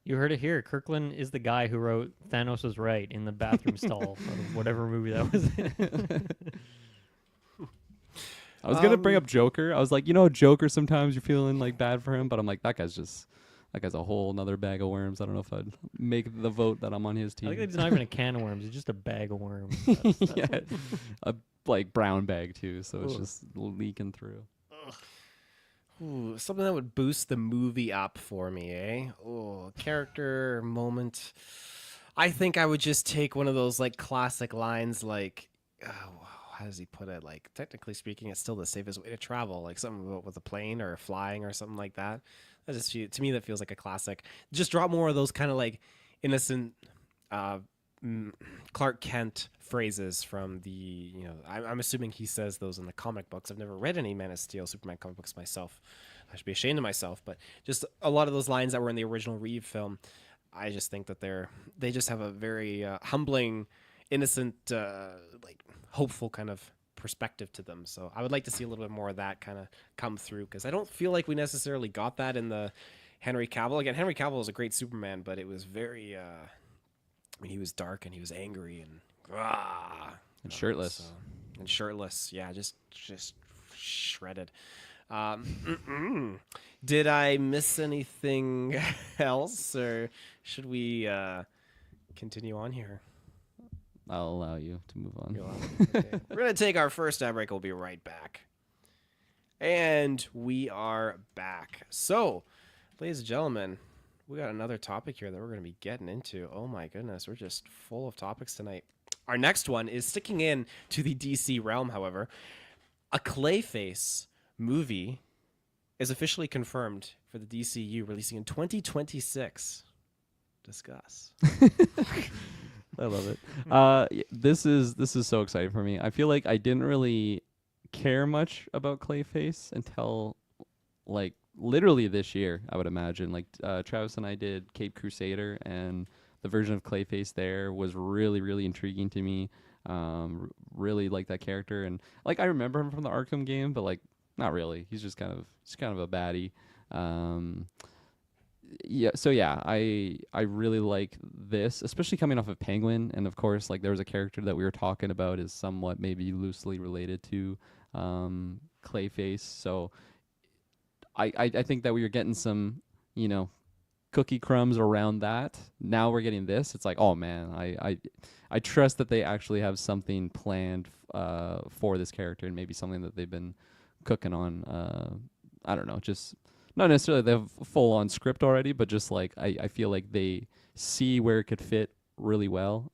you heard it here. Kirkland is the guy who wrote "Thanos was right" in the bathroom stall of whatever movie that was in. I was gonna bring up Joker. I was like, Joker. Sometimes you're feeling like bad for him, but I'm like, that guy's a whole nother bag of worms. I don't know if I'd make the vote that I'm on his team. I think it's not even a can of worms. It's just a bag of worms. That's yeah, a like brown bag too, so it's just leaking through. Ooh, something that would boost the movie up for me, eh? Oh, character moment. I think I would just take one of those like classic lines, like, how does he put it? Like, technically speaking, it's still the safest way to travel. Like something about with a plane or flying or something like that. That just to me that feels like a classic. Just drop more of those kind of like innocent Clark Kent phrases from the. I'm assuming he says those in the comic books. I've never read any Man of Steel, Superman comic books myself. I should be ashamed of myself, but just a lot of those lines that were in the original Reeve film. I just think that they just have a very humbling, innocent, like hopeful kind of perspective to them. So I would like to see a little bit more of that kind of come through, because I don't feel like we necessarily got that in the Henry Cavill. Again, Henry Cavill was a great Superman, but it was very, he was dark and he was angry and shirtless. And shirtless, yeah, just shredded. Did I miss anything else, or should we continue on here? I'll allow you to move on. Okay. We're going to take our first ad break. We'll be right back. And we are back. So, ladies and gentlemen, we got another topic here that we're going to be getting into. Oh my goodness, we're just full of topics tonight. Our next one is sticking in to the DC realm, however. A Clayface movie is officially confirmed for the DCU, releasing in 2026. Discuss. I love it. This is so exciting for me. I feel like I didn't really care much about Clayface until like literally this year, I would imagine. Like Travis and I did Cape Crusader, and the version of Clayface there was really, really intriguing to me. Really like that character, and like I remember him from the Arkham game, but like not really. He's kind of a baddie. I really like this, especially coming off of Penguin, and of course, like there was a character that we were talking about is somewhat maybe loosely related to Clayface. So I think that we were getting some, cookie crumbs around that. Now we're getting this. It's like, oh man, I trust that they actually have something planned for this character, and maybe something that they've been cooking on. I don't know, just not necessarily they have a full on script already, but just like I feel like they see where it could fit really well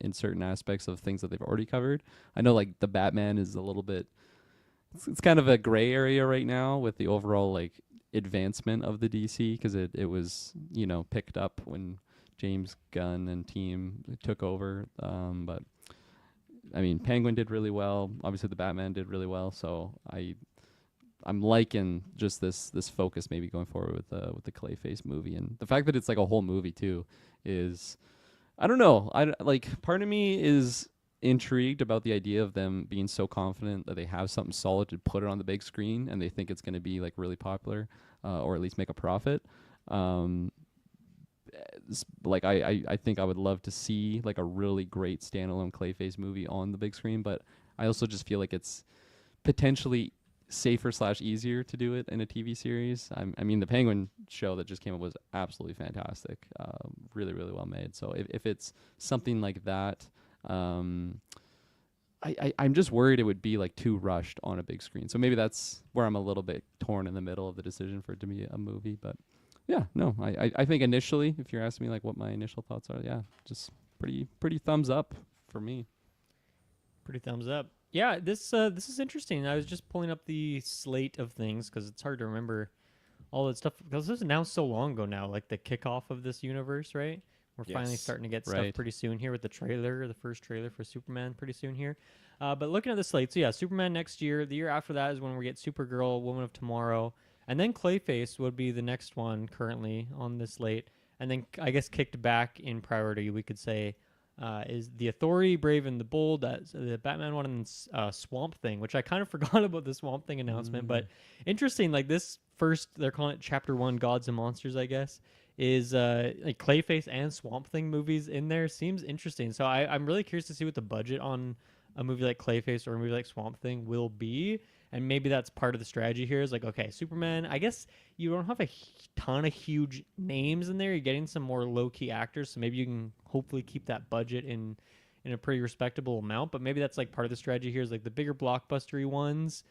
in certain aspects of things that they've already covered. I know like the Batman is a little bit, it's kind of a gray area right now with the overall like advancement of the DC, because it was picked up when James Gunn and team took over. But I mean, Penguin did really well. Obviously, the Batman did really well. So I'm liking just this focus maybe going forward with the Clayface movie, and the fact that it's like a whole movie too is, I don't know. Part of me is intrigued about the idea of them being so confident that they have something solid to put it on the big screen, and they think it's going to be like really popular, or at least make a profit. I think I would love to see like a really great standalone Clayface movie on the big screen, but I also just feel like it's potentially safer/easier to do it in a TV series. I mean, the Penguin show that just came up was absolutely fantastic, really, really well made. So if it's something like that, I'm just worried it would be like too rushed on a big screen. So maybe that's where I'm a little bit torn in the middle of the decision for it to be a movie. But yeah, no, I think initially, if you're asking me like what my initial thoughts are, yeah, just pretty thumbs up for me. Pretty thumbs up. Yeah, this is interesting. I was just pulling up the slate of things because it's hard to remember all that stuff, because this was announced so long ago now, like the kickoff of this universe, right? We're finally starting to get stuff pretty soon here with the trailer, the first trailer for Superman pretty soon here. But looking at the slate, so yeah, Superman next year. The year after that is when we get Supergirl, Woman of Tomorrow, and then Clayface would be the next one currently on this slate. And then I guess kicked back in priority, we could say, is The Authority, Brave and the Bold, that's the Batman one, and Swamp Thing, which I kind of forgot about the Swamp Thing announcement. But interesting, like this first, they're calling it Chapter 1, Gods and Monsters, I guess, is like Clayface and Swamp Thing movies in there. Seems interesting. So I'm really curious to see what the budget on a movie like Clayface or a movie like Swamp Thing will be. And maybe that's part of the strategy here is like, okay, Superman, I guess you don't have a ton of huge names in there. You're getting some more low-key actors, so maybe you can hopefully keep that budget in a pretty respectable amount. But maybe that's like part of the strategy here is like the bigger blockbustery ones,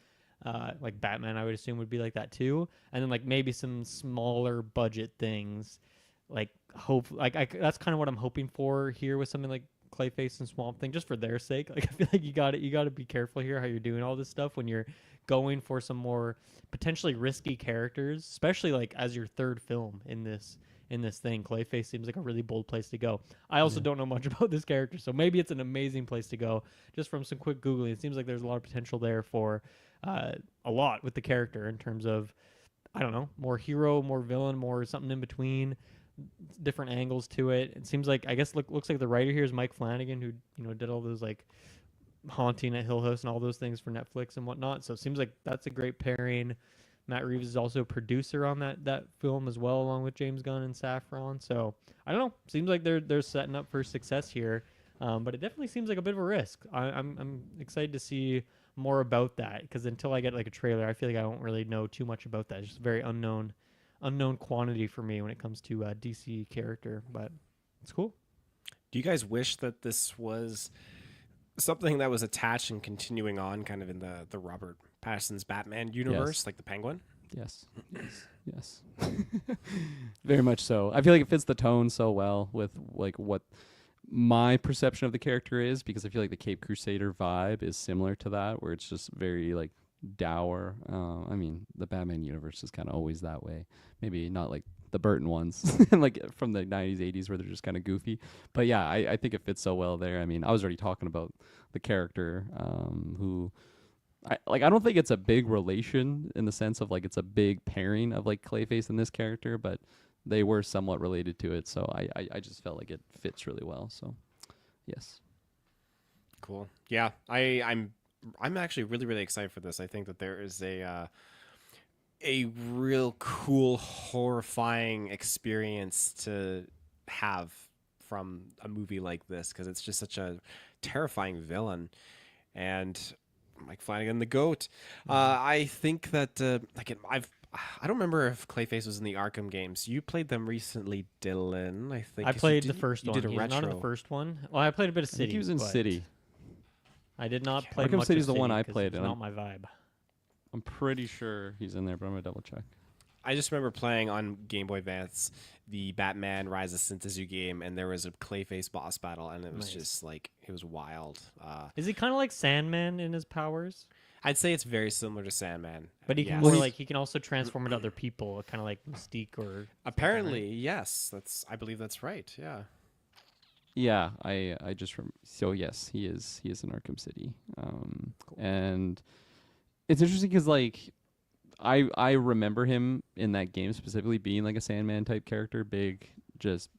like Batman, I would assume would be like that too. And then like maybe some smaller budget things, like that's kind of what I'm hoping for here with something like Clayface and Swamp Thing, just for their sake. Like I feel like you got to be careful here how you're doing all this stuff when you're going for some more potentially risky characters, especially like as your third film in this thing. Clayface seems like a really bold place to go. I also don't know much about this character, so maybe it's an amazing place to go. Just from some quick Googling, it seems like there's a lot of potential there for a lot with the character in terms of, I don't know, more hero, more villain, more something in between, different angles to it. It seems like, I guess, looks like the writer here is Mike Flanagan, who did all those like Haunting at Hill House and all those things for Netflix and whatnot. So it seems like that's a great pairing. Matt Reeves is also a producer on that film as well, along with James Gunn and Saffron. So I don't know. Seems like they're setting up for success here, but it definitely seems like a bit of a risk. I'm excited to see more about that, because until I get like a trailer, I feel like I don't really know too much about that. It's just very unknown quantity for me when it comes to DC character, but it's cool. Do you guys wish that this was something that was attached and continuing on kind of in the Robert Pattinson's Batman universe, like the Penguin? Yes. Very much so. I feel like it fits the tone so well with like what my perception of the character is, because I feel like the Cape Crusader vibe is similar to that, where it's just very like dour. I mean, the Batman universe is kind of always that way. Maybe not like the Burton ones, like from the 90s, 80s, where they're just kind of goofy. But yeah, I think it fits so well there. I mean, I was already talking about the character who. I don't think it's a big relation in the sense of like it's a big pairing of like Clayface and this character, but they were somewhat related to it. So I just felt like it fits really well. So yes. Cool. Yeah, I'm actually really really excited for this. I think that there is a real cool horrifying experience to have from a movie like this because it's just such a terrifying villain and Mike Flanagan the goat. I think that I don't remember if Clayface was in the Arkham games. You played them recently, Dylan. I think I 'cause played you the first one. did a He was not in retro. the first one. Well, I played a bit of I City. think he was in but City. I did not play Arkham much City's of the one City I 'cause played, It's and not my vibe. I'm pretty sure he's in there, but I'm gonna double check. I just remember playing on Game Boy Advance the Batman Rise of Synthesu game, and there was a Clayface boss battle, and it was Nice. just like it was wild. Is he kind of like Sandman in his powers? I'd say it's very similar to Sandman, But he can yes. more like he can also transform into other people, kind of like Mystique or Apparently, yes. I believe that's right. Yeah. Yeah, I just so yes, he is in Arkham City. And it's interesting because like I remember him in that game specifically being like a Sandman type character, big, just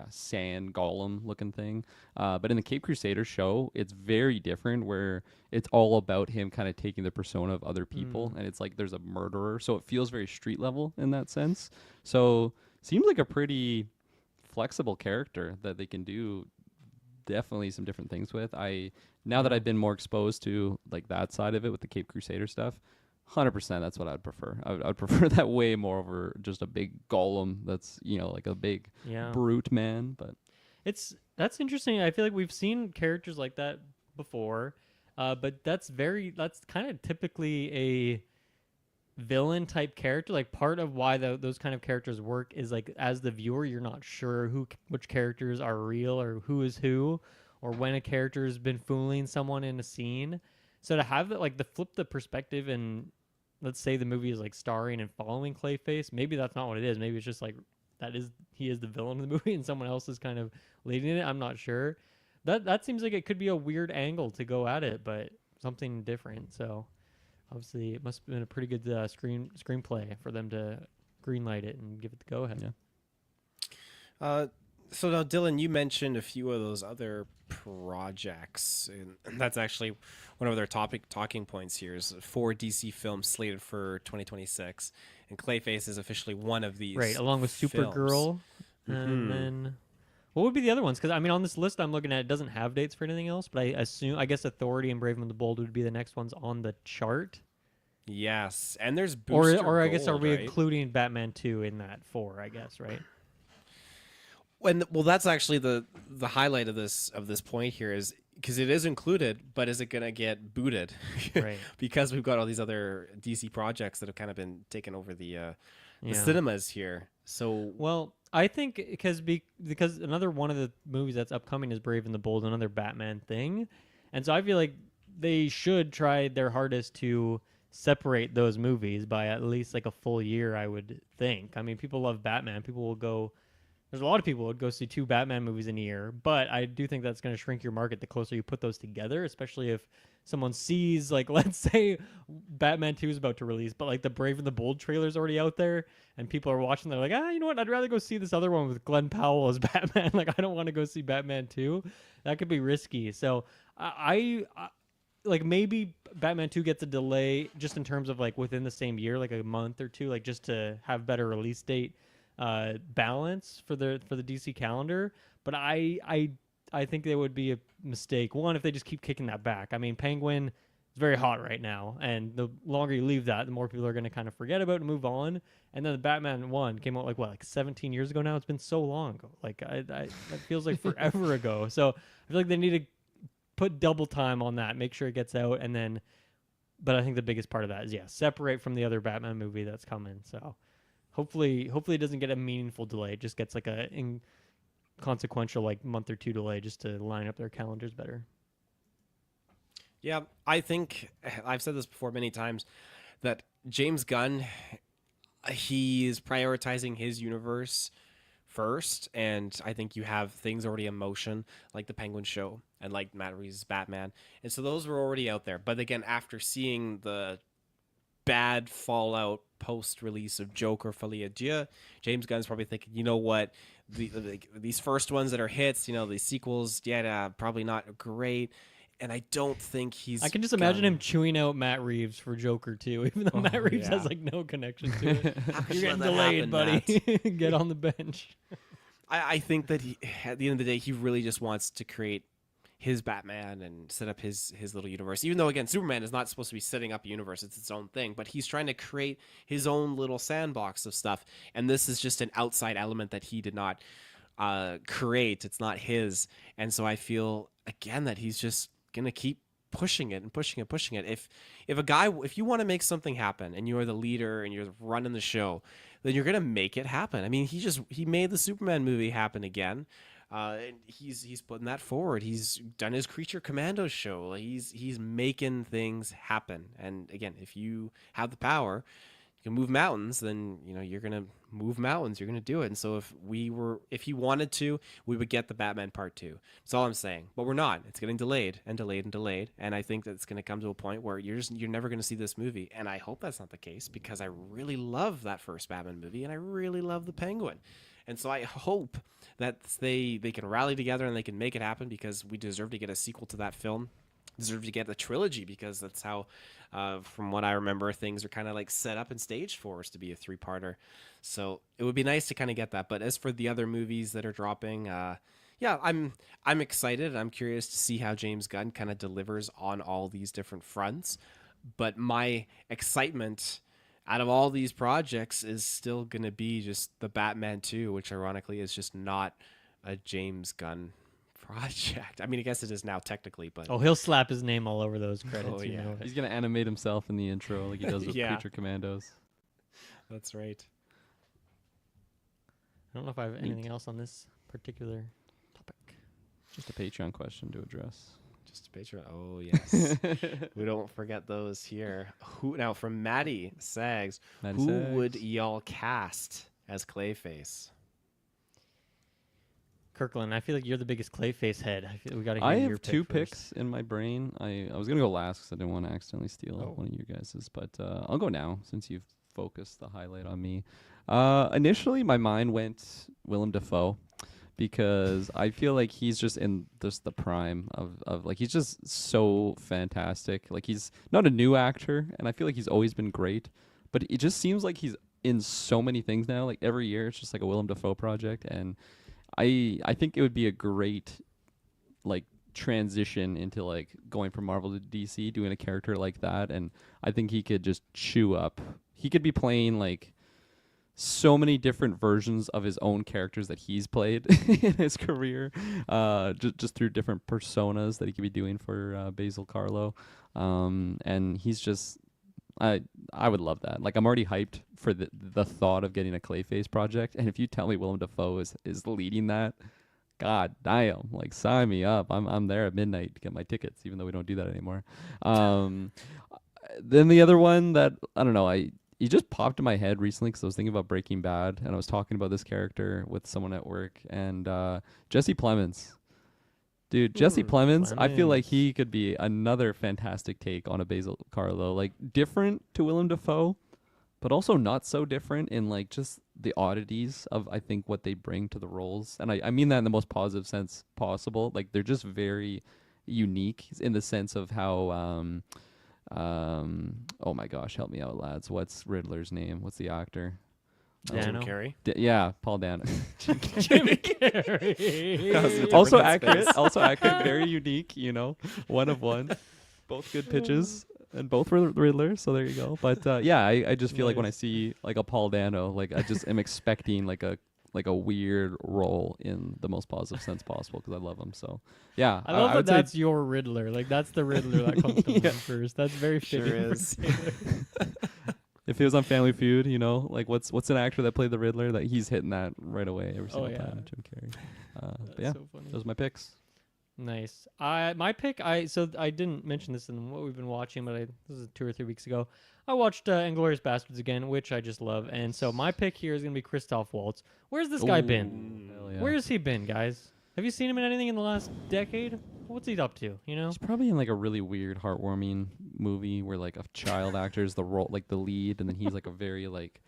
sand golem looking thing. But in the Cape Crusader show, it's very different where it's all about him kind of taking the persona of other people, and it's like there's a murderer, so it feels very street level in that sense. So seems like a pretty flexible character that they can do definitely some different things with. Now that I've been more exposed to like that side of it with the Cape Crusader stuff, 100% that's what I'd prefer. I'd prefer that way more over just a big golem that's, like a big brute man. But that's interesting. I feel like we've seen characters like that before, but that's kind of typically a villain type character. Like part of why those kind of characters work is like as the viewer you're not sure which characters are real or who is who, or when a character has been fooling someone in a scene. So to have it like flip the perspective, and let's say the movie is like starring and following Clayface, maybe that's not what it is. Maybe it's just like he is the villain of the movie and someone else is kind of leading it. I'm not sure. That seems like it could be a weird angle to go at it, but something different. So obviously, it must have been a pretty good screenplay for them to greenlight it and give it the go-ahead. Yeah. So now, Dylan, you mentioned a few of those other projects, and that's actually one of their talking points here is 4 DC films slated for 2026, and Clayface is officially one of these. Right, along with Supergirl, and then what would be the other ones? Because I mean, on this list I'm looking at, it doesn't have dates for anything else, but I guess Authority and Brave and the Bold would be the next ones on the chart. Yes, and there's Booster or I guess Gold, are we right? including Batman 2 in that 4? I guess right. Well, that's actually the highlight of this point here is because it is included, but is it gonna get booted? Right. Because we've got all these other DC projects that have kind of been taking over the cinemas here. So Well, I think because another one of the movies that's upcoming is Brave and the Bold, another Batman thing, and so I feel like they should try their hardest to separate those movies by at least like a full year. I would think. I mean, people love Batman. People will go. There's a lot of people who would go see 2 Batman movies in a year, but I do think that's going to shrink your market the closer you put those together, especially if someone sees, like, let's say Batman 2 is about to release, but like the Brave and the Bold trailer's already out there, and people are watching, they're like, you know what, I'd rather go see this other one with Glenn Powell as Batman. Like, I don't want to go see Batman 2. That could be risky. So I like maybe Batman 2 gets a delay just in terms of like within the same year, like a month or 2, like just to have better release date balance for the DC calendar, but I think it would be a mistake. One, if they just keep kicking that back. I mean, Penguin is very hot right now, and the longer you leave that, the more people are going to kind of forget about it and move on. And then the Batman 1 came out like 17 years ago now. It's been so long ago. Like that feels like forever ago. So I feel like they need to put double time on that, make sure it gets out, and then. But I think the biggest part of that is separate from the other Batman movie that's coming. So. Hopefully it doesn't get a meaningful delay. It just gets like a inconsequential like month or 2 delay just to line up their calendars better. Yeah, I think I've said this before many times that James Gunn, he is prioritizing his universe first, and I think you have things already in motion, like the Penguin show and like Matt Reeves' Batman, and so those were already out there. But again, after seeing the bad fallout post release of Joker Folie à Dieu, James Gunn's probably thinking, you know what, these first ones that are hits, these sequels, yeah, probably not great. And I don't think he's. I can just imagine him chewing out Matt Reeves for Joker too, even though Matt Reeves has like no connection to it. You're getting delayed, buddy. Get on the bench. I think that at the end of the day, he really just wants to create his Batman and set up his little universe. Even though, again, Superman is not supposed to be setting up a universe; it's its own thing. But he's trying to create his own little sandbox of stuff, and this is just an outside element that he did not create. It's not his, and so I feel again that he's just gonna keep pushing it and pushing it, pushing it. If you want to make something happen and you're the leader and you're running the show, then you're gonna make it happen. I mean, he made the Superman movie happen again. And he's putting that forward. He's done his Creature Commandos show. He's making things happen. And again, if you have the power, you can move mountains, then you're gonna move mountains. You're gonna do it. And so if he wanted to, we would get the Batman Part 2. That's all I'm saying. But we're not. It's getting delayed and delayed and delayed. And I think that it's gonna come to a point where you're never gonna see this movie. And I hope that's not the case, because I really love that first Batman movie and I really love the Penguin. And so I hope that they can rally together and they can make it happen, because we deserve to get a sequel to that film. Deserve to get a trilogy, because that's how, from what I remember, things are kind of like set up and staged for us to be a 3-parter. So it would be nice to kind of get that. But as for the other movies that are dropping, yeah, I'm excited. I'm curious to see how James Gunn kind of delivers on all these different fronts. But my excitement out of all these projects is still going to be just the Batman 2, which ironically is just not a James Gunn project. I mean, I guess it is now technically, but he'll slap his name all over those credits. Oh, yeah. He's gonna animate himself in the intro like he does with Yeah. Creature Commandos. that's right. I don't know if I have anything else on this particular topic. Just a Patreon question to address. Just a Patreon. Oh yes, we don't forget those here. Who now from Maddie Sags? Maddie Who Sags. would y'all cast as Clayface? Kirkland, I feel like you're the biggest Clayface head. I feel we got to hear I your have two pick first. picks in my brain. I was gonna go last because I didn't want to accidentally steal one of you guys's, but I'll go now since you've focused the highlight on me. Initially, my mind went Willem Dafoe, because I feel like he's just in just the prime of like, he's just so fantastic. Like, he's not a new actor, and I feel like he's always been great, but it just seems like he's in so many things now. Like, every year it's just like a Willem Dafoe project, and I think it would be a great like transition into like going from Marvel to DC, doing a character like that. And I think he could just chew up. He could be playing like so many different versions of his own characters that he's played in his career, just through different personas that he could be doing for Basil Carlo. And he's just, I would love that. Like, I'm already hyped for the thought of getting a Clayface project. And if you tell me Willem Dafoe is leading that, God damn, like, sign me up. I'm there at midnight to get my tickets, even though we don't do that anymore. Then the other one that, I don't know, he just popped in my head recently because I was thinking about Breaking Bad, and I was talking about this character with someone at work, and Jesse Plemons. Dude, Jesse Plemons, I feel like he could be another fantastic take on a Basil Carlo. Like, different to Willem Dafoe, but also not so different in, like, just the oddities of, I think, what they bring to the roles. And I mean that in the most positive sense possible. Like, they're just very unique in the sense of how... oh my gosh, help me out, lads. What's Riddler's name? What's the actor? Jim Carrey. Yeah, Paul Dano. Jim Carrey. Also accurate. Also accurate. Very unique. You know, one of one. Both good pitches, and both were Riddler. So there you go. But yeah, I just feel like when I see like a Paul Dano, like I just am expecting like a weird role in the most positive sense possible, because I love him. So yeah, I love would that that's your Riddler. Like, that's the Riddler that comes to Yeah. mind first. That's very fitting. Sure for is. Taylor. if it was on Family Feud, you know, like what's an actor that played the Riddler that he's hitting that right away every single yeah. time? Jim Carrey. But yeah, So funny. those are my picks. Nice. My pick. I didn't mention this in what we've been watching, but this is 2 or 3 weeks ago. I watched Inglourious Bastards again, which I just love. And so my pick here is gonna be Christoph Waltz. Where's this guy been? Hell yeah. Where's he been, guys? Have you seen him in anything in the last decade? What's he up to? You know? He's probably in like a really weird, heartwarming movie where like a child actor is the role, like the lead, and then he's like a very like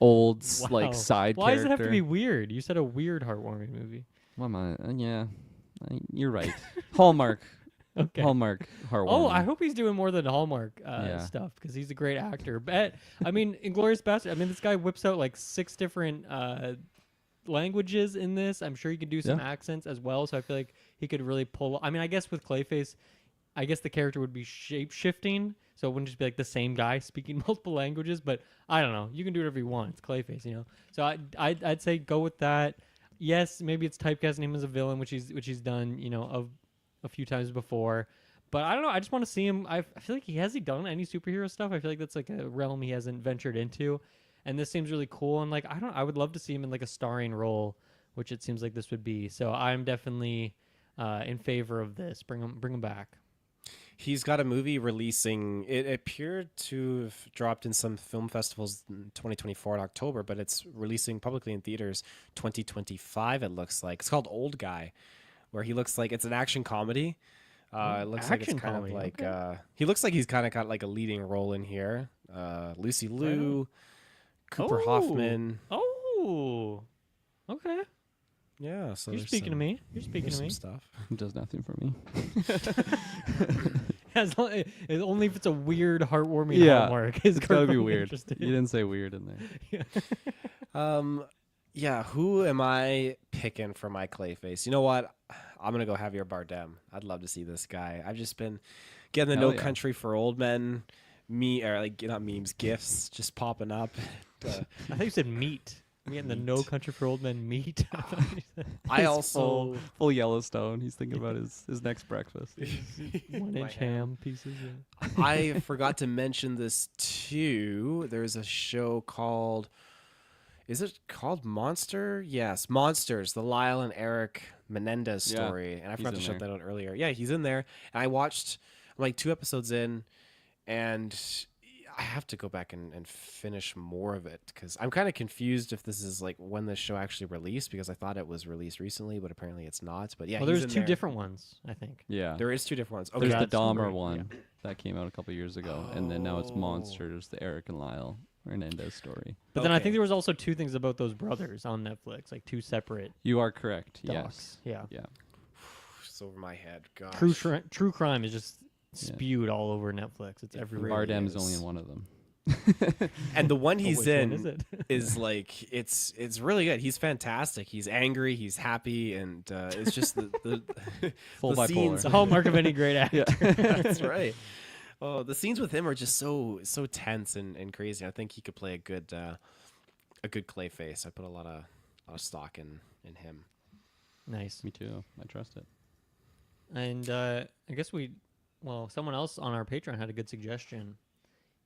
old like side Why character. does it have to be weird? You said a weird, heartwarming movie. What am I? Yeah, you're right. Hallmark. Okay. Hallmark heartwarming. Oh, I hope he's doing more than Hallmark Yeah. stuff because he's a great actor. But I mean, Inglourious Bastard. I mean, this guy whips out like 6 different languages in this. I'm sure he could do some accents as well. So I feel like he could really pull. I mean, I guess with Clayface, I guess the character would be shape shifting, so it wouldn't just be like the same guy speaking multiple languages. But I don't know. You can do whatever you want. It's Clayface, you know. So I'd say go with that. Yes, maybe it's typecasting him as a villain, which he's done, you know, a few times before. But I don't know. I just want to see him. I feel like has he done any superhero stuff? I feel like that's like a realm he hasn't ventured into, and this seems really cool. And like I would love to see him in like a starring role, which it seems like this would be. So I'm definitely in favor of this. Bring him back. He's got a movie releasing. It appeared to have dropped in some film festivals in 2024 in October, but it's releasing publicly in theaters 2025. It looks like it's called Old Guy, where he looks like it's an action comedy. It looks like it's Action kind comedy, of like okay. he looks like he's kind of got like a leading role in here. Lucy Liu, Cooper Hoffman. Oh, okay. Yeah, so You're there's speaking to some- me. You're speaking there's to me. some stuff. It does nothing for me. Only if it's a weird, heartwarming Yeah, Hallmark. It's gotta be Kirkland weird. interested. You didn't say weird in there. Yeah, who am I picking for my Clayface? You know what? I'm gonna go Javier Bardem. I'd love to see this guy. I've just been getting the Hell No yeah. Country for Old Men, or like not memes, gifs just popping up. I thought you said meat. I'm getting the No Country for Old Men meat. I He's also full Yellowstone. He's thinking about his next breakfast. 1-inch ham pieces. Yeah. I forgot to mention this too. There's a show called. Is it called Monster? Yes, Monsters, the Lyle and Eric Menendez Yeah, story. And I he's forgot to in shout there. that out earlier. Yeah, he's in there. And I watched like 2 episodes in, and I have to go back and finish more of it because I'm kind of confused if this is like when this show actually released because I thought it was released recently, but apparently it's not. But yeah, Well, he's there's in 2 there. different ones, I think. Yeah. There is 2 different ones. Okay, There's the that's Dahmer right, one that came out a couple years ago, and then now it's Monsters, the Eric and Lyle Hernandez story. But then I Okay. think there was also 2 things about those brothers on Netflix, like 2 separate You are correct. docs. Yes. Yeah. Yeah. it's over my head. Gosh. True crime is just spewed all over Netflix. It's It everywhere. really Bardem is is. only in one of them. And the one he's which one in is it? is like it's really good. He's fantastic. He's angry. He's happy, and it's just the Full the bipolar. scenes. It's the hallmark of any great actor. That's right. Oh, the scenes with him are just so tense and crazy. I think he could play a good Clayface. I put a lot of stock in him. Nice. Me too. I trust it. And I guess someone else on our Patreon had a good suggestion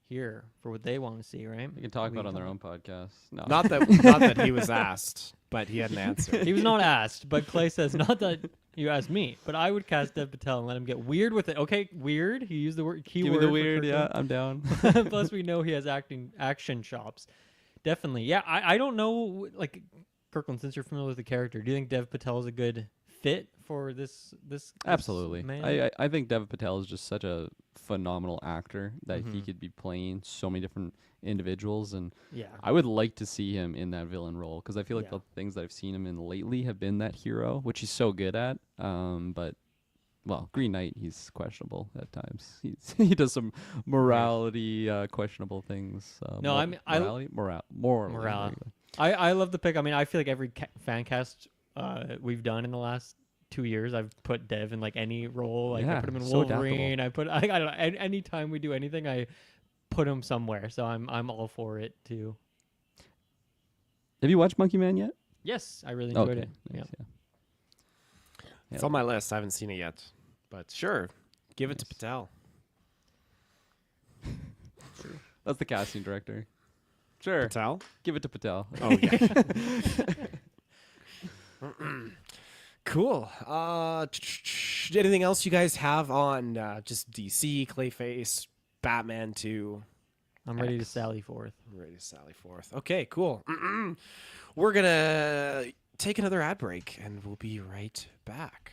here for what they want to see, right? They can talk We about it on their talk- own podcast. No. Not that he was asked, but he had an answer. He was not asked, but Clay says, not that you asked me, but I would cast Dev Patel and let him get weird with it. Okay, weird. He used the word Give me keyword. the for weird. Yeah, Kirkland. I'm down. Plus, we know he has action chops. Definitely. Yeah, I don't know, like, Kirkland, since you're familiar with the character, do you think Dev Patel is a good fit for this Absolutely. man? I think Dev Patel is just such a phenomenal actor that he could be playing so many different individuals, and Yeah. I would like to see him in that villain role because I feel like Yeah. the things that I've seen him in lately have been that hero, which he's so good at. But well, Green Knight, he's questionable at times. He does some morality questionable things. No, I mean, I- morality. Morale. I love the pick. I mean, I feel like every fan cast we've done in the last 2 years, I've put Dev in like any role. Like I Yeah, put him in so Wolverine. I don't know. Anytime we do anything, I put him somewhere. So I'm all for it too. Have you watched Monkey Man yet? Yes, I really enjoyed Okay, it. nice, Yeah. It's on my list. I haven't seen it yet, but sure, give it to Nice. Patel. That's the casting director. Sure, Patel. give it to Patel. Oh yeah. Cool. Anything else you guys have on just DC, Clayface, Batman 2? I'm ready to sally forth. I'm ready to sally forth. Okay, cool. We're going to take another ad break, and we'll be right back.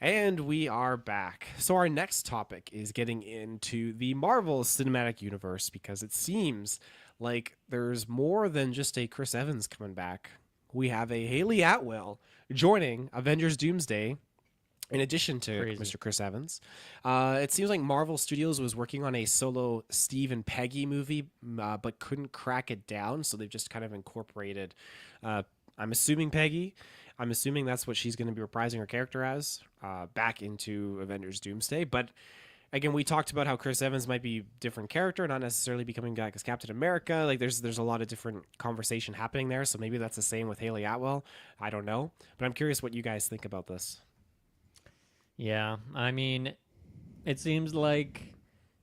And we are back. So our next topic is getting into the Marvel Cinematic Universe, because it seems like there's more than just a Chris Evans coming back. We have a Hayley Atwell joining Avengers Doomsday, in addition to Mr. Chris Evans. It seems like Marvel Studios was working on a solo Steve and Peggy movie, but couldn't crack it down, so they've just kind of incorporated, I'm assuming Peggy, I'm assuming that's what she's going to be reprising her character as, back into Avengers Doomsday. But again, we talked about how Chris Evans might be a different character, not necessarily becoming back as Captain America. Like there's a lot of different conversation happening there, so maybe that's the same with Hayley Atwell. I don't know, but I'm curious what you guys think about this. Yeah, I mean, it seems like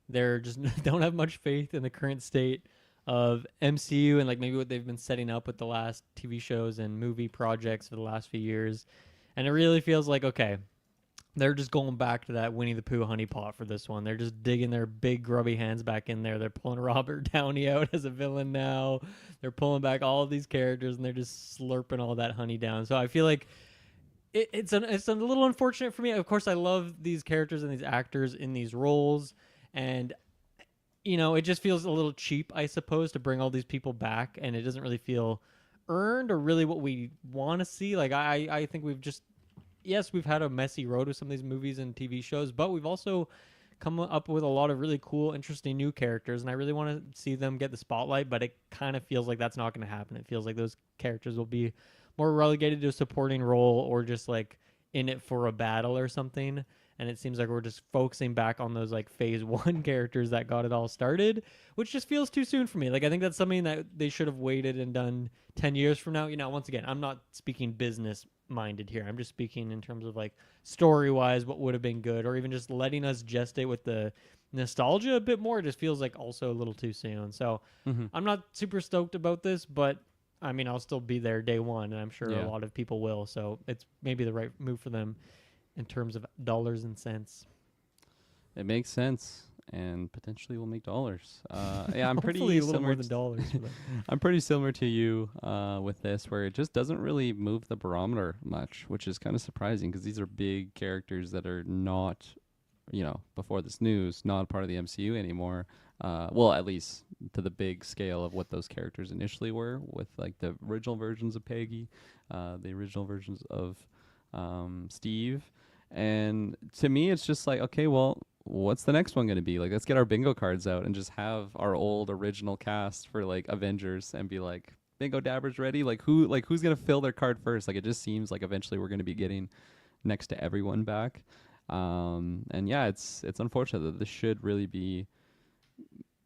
they're just don't have much faith in the current state of MCU and like maybe what they've been setting up with the last TV shows and movie projects for the last few years. And it really feels like, okay, they're just going back to that Winnie the Pooh honeypot for this one. They're just digging their big grubby hands back in there. They're pulling Robert Downey out as a villain now. They're pulling back all of these characters and they're just slurping all that honey down. So I feel like it's a little unfortunate for me. Of course, I love these characters and these actors in these roles, and you know, it just feels a little cheap, I suppose, to bring all these people back, and it doesn't really feel earned or really what we want to see. Like I think we've had a messy road with some of these movies and TV shows, but we've also come up with a lot of really cool, interesting new characters, and I really want to see them get the spotlight, but it kind of feels like that's not going to happen. It feels like those characters will be more relegated to a supporting role or just like in it for a battle or something. And it seems like we're just focusing back on those like phase 1 characters that got it all started, which just feels too soon for me. Like I think that's something that they should have waited and done 10 years from now. You know, once again, I'm not speaking business minded here. I'm just speaking in terms of like story wise, what would have been good, or even just letting us gestate with the nostalgia a bit more. It just feels like also a little too soon. So I'm not super stoked about this, but I mean, I'll still be there day one, and I'm sure a lot of people will. So it's maybe the right move for them in terms of dollars and cents. It makes sense, and potentially will make dollars. Yeah, I'm pretty Hopefully a little similar more than dollars. I'm pretty similar to you with this, where it just doesn't really move the barometer much, which is kind of surprising because these are big characters that are not, you know, before this news, not part of the MCU anymore. Well, at least to the big scale of what those characters initially were, with like the original versions of Peggy, the original versions of Steve. And to me, it's just like, okay, well, what's the next one going to be? Like, let's get our bingo cards out and just have our old original cast for like Avengers and be like, bingo dabbers ready? Who's going to fill their card first? Like, it just seems like eventually we're going to be getting next to everyone back. And yeah, it's unfortunate that this should really be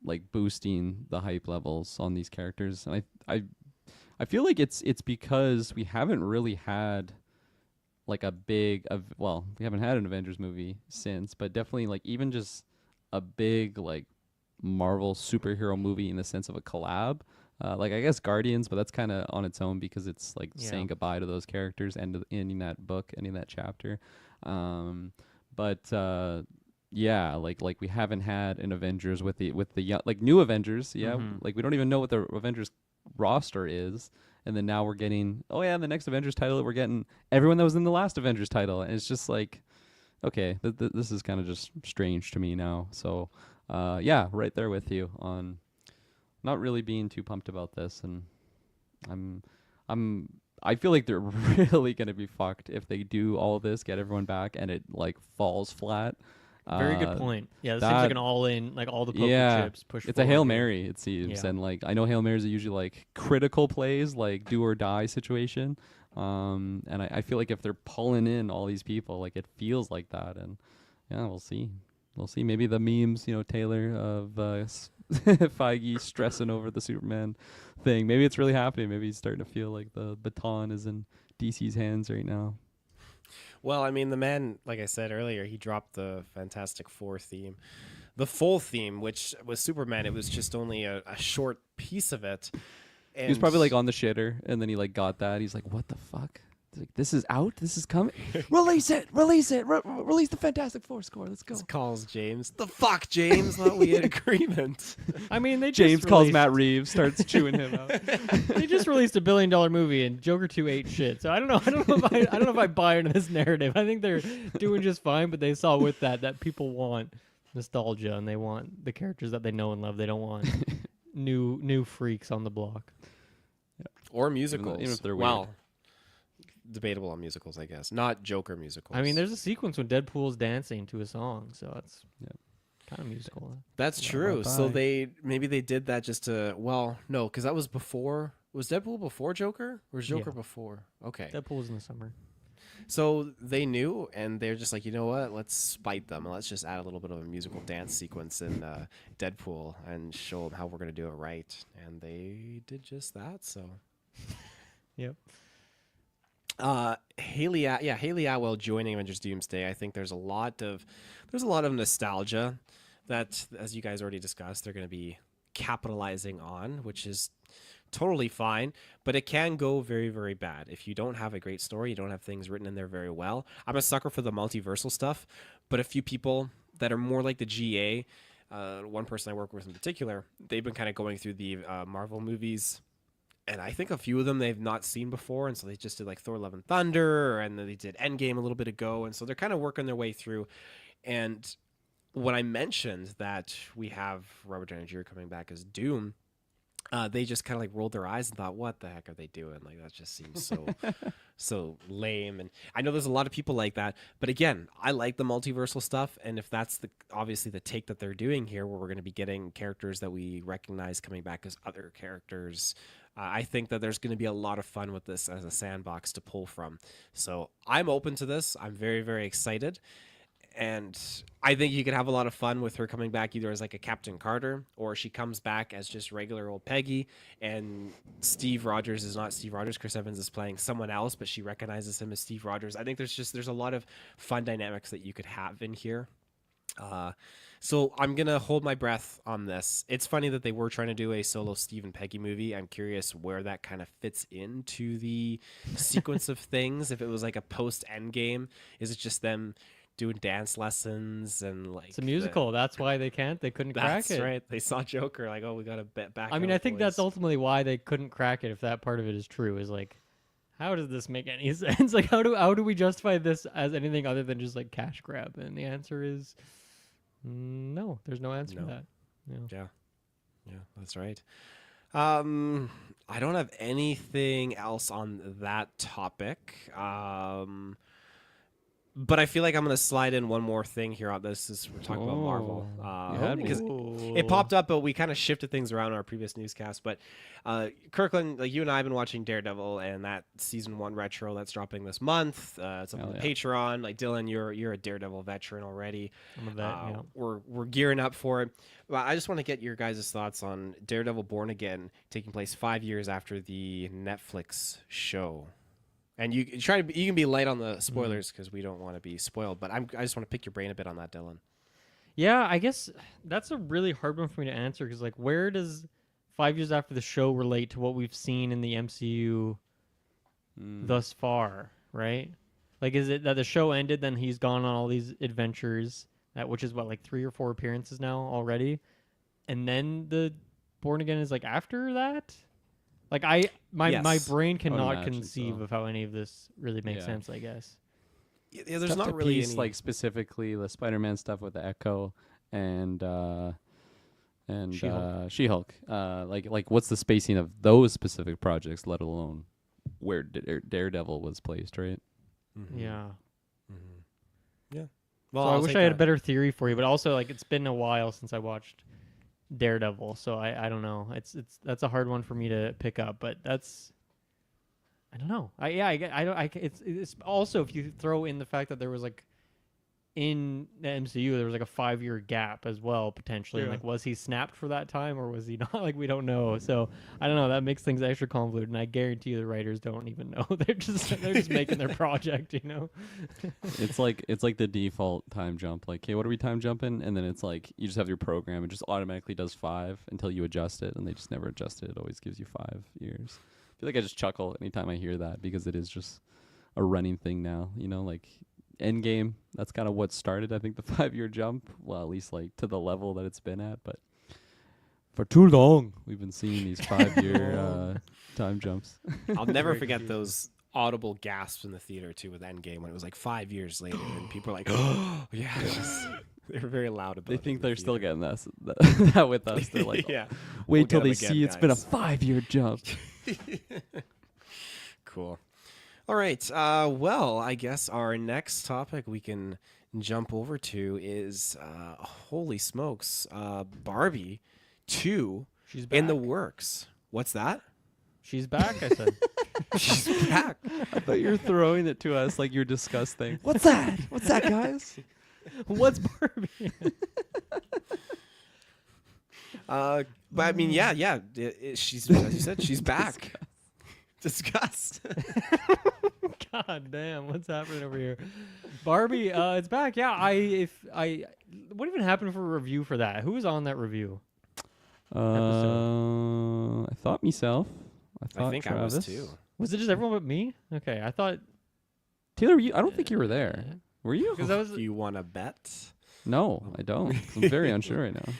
like boosting the hype levels on these characters. And I feel like it's because we haven't really had like a big we haven't had an Avengers movie since, but definitely like even just a big like Marvel superhero movie in the sense of a collab. Like I guess Guardians, but that's kind of on its own because it's like saying goodbye to those characters and ending that book, ending that chapter. Yeah, like we haven't had an Avengers with the young, like new Avengers. Yeah, like we don't even know what the Avengers roster is, and then now we're getting the next Avengers title, we're getting everyone that was in the last Avengers title, and it's just like, okay, this is kind of just strange to me now. So yeah, right there with you on not really being too pumped about this, and I feel like they're really gonna be fucked if they do all of this, get everyone back, and it like falls flat. Very good point. Yeah, this seems like an all-in, like all the poker chips push. It's a Hail Mary, it seems, and like I know Hail Marys are usually like critical plays, like do or die situation. And I feel like if they're pulling in all these people, like it feels like that, and yeah, we'll see. Maybe the memes, you know, Taylor of Feige stressing over the Superman thing. Maybe it's really happening. Maybe he's starting to feel like the baton is in DC's hands right now. Well, I mean, the man, like I said earlier, he dropped the Fantastic Four theme. The full theme, which was Superman, it was just only a short piece of it. And he was probably like on the shitter, and then he like got that. He's like, what the fuck? Like, this is out. This is coming. Release it. Release it. Release the Fantastic Four score. Let's go. This calls James. The fuck, James? Thought we had agreement. I mean, they James just calls released- Matt Reeves, starts chewing him out. They just released $1 billion movie, and Joker 2 ate shit. So I don't know. I don't know if I buy into this narrative. I think they're doing just fine, but they saw with that people want nostalgia and they want the characters that they know and love. They don't want new freaks on the block. Or musicals. Even if they're well, weird. debatable on musicals, I guess. Not Joker musicals. I mean, there's a sequence when Deadpool's dancing to a song, so that's Yeah. kind of musical. That's Bye, true. bye, So bye. maybe they did that just to, well, no, because that was before. Was Deadpool before Joker? Or was Joker Yeah. before? Okay. Deadpool was in the summer. So they knew, and they're just like, you know what? Let's spite them, and let's just add a little bit of a musical dance sequence in Deadpool and show them how we're going to do it right. And they did just that. So Yep. Hayley Atwell joining Avengers Doomsday. I think there's a lot of nostalgia that, as you guys already discussed, they're going to be capitalizing on, which is totally fine, but it can go very, very bad if you don't have a great story, you don't have things written in there very well. I'm a sucker for the multiversal stuff, but a few people that are more like the GA, one person I work with in particular, they've been kind of going through the Marvel movies, and I think a few of them they've not seen before, and so they just did like Thor: Love and Thunder, and then they did Endgame a little bit ago, and so they're kind of working their way through. And when I mentioned that we have Robert Downey Jr. coming back as Doom, they just kind of like rolled their eyes and thought, what the heck are they doing? Like, that just seems so lame. And I know there's a lot of people like that, but again, I like the multiversal stuff. And if that's obviously the take that they're doing here, where we're going to be getting characters that we recognize coming back as other characters, I think that there's going to be a lot of fun with this as a sandbox to pull from. So I'm open to this. I'm very, very excited. And I think you could have a lot of fun with her coming back either as like a Captain Carter, or she comes back as just regular old Peggy, and Steve Rogers is not Steve Rogers. Chris Evans is playing someone else, but she recognizes him as Steve Rogers. I think there's a lot of fun dynamics that you could have in here. So I'm going to hold my breath on this. It's funny that they were trying to do a solo Steve and Peggy movie. I'm curious where that kind of fits into the sequence of things. If it was like a post-Endgame, is it just them doing dance lessons and like It's a musical. That's why they couldn't crack that's it. right. They saw Joker, like, oh, we got to bet back. I mean, out, I think boys. that's ultimately why they couldn't crack it. If that part of it is true, is like, how does this make any sense? Like, how do we justify this as anything other than just like cash grab? And the answer is no. There's no answer No. to that. Yeah, that's right. I don't have anything else on that topic. But I feel like I'm going to slide in one more thing here on this. Is we're talking about Marvel. You had me. Because it popped up, but we kind of shifted things around in our previous newscast. But Kirkland, like you and I have been watching Daredevil, and that season 1 retro that's dropping this month. It's up Hell on yeah. Patreon. Like Dylan, you're a Daredevil veteran already. I'm a vet. We're gearing up for it. Well, I just want to get your guys' thoughts on Daredevil Born Again, taking place 5 years after the Netflix show. And you can be light on the spoilers because we don't want to be spoiled. But I just want to pick your brain a bit on that, Dylan. Yeah, I guess that's a really hard one for me to answer because, like, where does 5 years after the show relate to what we've seen in the MCU thus far, right? Like, is it that the show ended, then he's gone on all these adventures, which is what, like 3 or 4 appearances now already, and then the Born Again is like after that? Like, my Yes. brain cannot imagine conceive so. of how any of this really makes Yeah. sense, I guess. Yeah, there's Tough not to really piece, any like specifically the Spider-Man stuff with the Echo and She-Hulk. She-Hulk. Like what's the spacing of those specific projects, let alone where Daredevil was placed, right? Mhm. Yeah. Mhm. Yeah. Well, So I I'll wish take I had a that. better theory for you, but also like it's been a while since I watched Daredevil, so I don't know. That's a hard one for me to pick up, but that's I don't know. It's also if you throw in the fact that there was like in the MCU there was like a 5-year gap as well potentially. And, Yeah. like was he snapped for that time or was he not? Like we don't know. So I don't know. That makes things extra convoluted, and I guarantee you the writers don't even know. They're just making their project, you know. It's like the default time jump. Like, hey, what are we time jumping? And then it's like you just have your program. It just automatically does 5 until you adjust it, and they just never adjust it. It always gives you 5 years. I feel like I just chuckle anytime I hear that because it is just a running thing now. You know, like Endgame. That's kind of what started, I think, the 5-year jump. Well, at least like to the level that it's been at. But for too long, we've been seeing these 5-year time jumps. I'll never Very forget confusing. those audible gasps in the theater too with Endgame when it was like 5 years later and people were like, "Oh, yes." They were very loud about They it. think in the they're still theater. getting that with us. They're like, yeah. wait We'll till get 'em they again, see it's been a guys. 5-year jump. Cool. All right. Well, I guess our next topic we can jump over to is holy smokes, Barbie 2 She's back. in the works. What's that? She's back, I said. She's back. I thought you were throwing it to us like you're disgusting. What's that? What's that, guys? What's Barbie? But I mean, yeah. She's, as you said, she's back. Disgust. God damn, what's happening over here? Barbie, it's back. Yeah, what even happened for a review for that? Who was on that review? I thought myself. I thought I think Travis. I was too. Was it just everyone but me? Okay, I thought Taylor, I don't think you were there. Were you? because I was. You want to bet? No, I don't. I'm very unsure right now.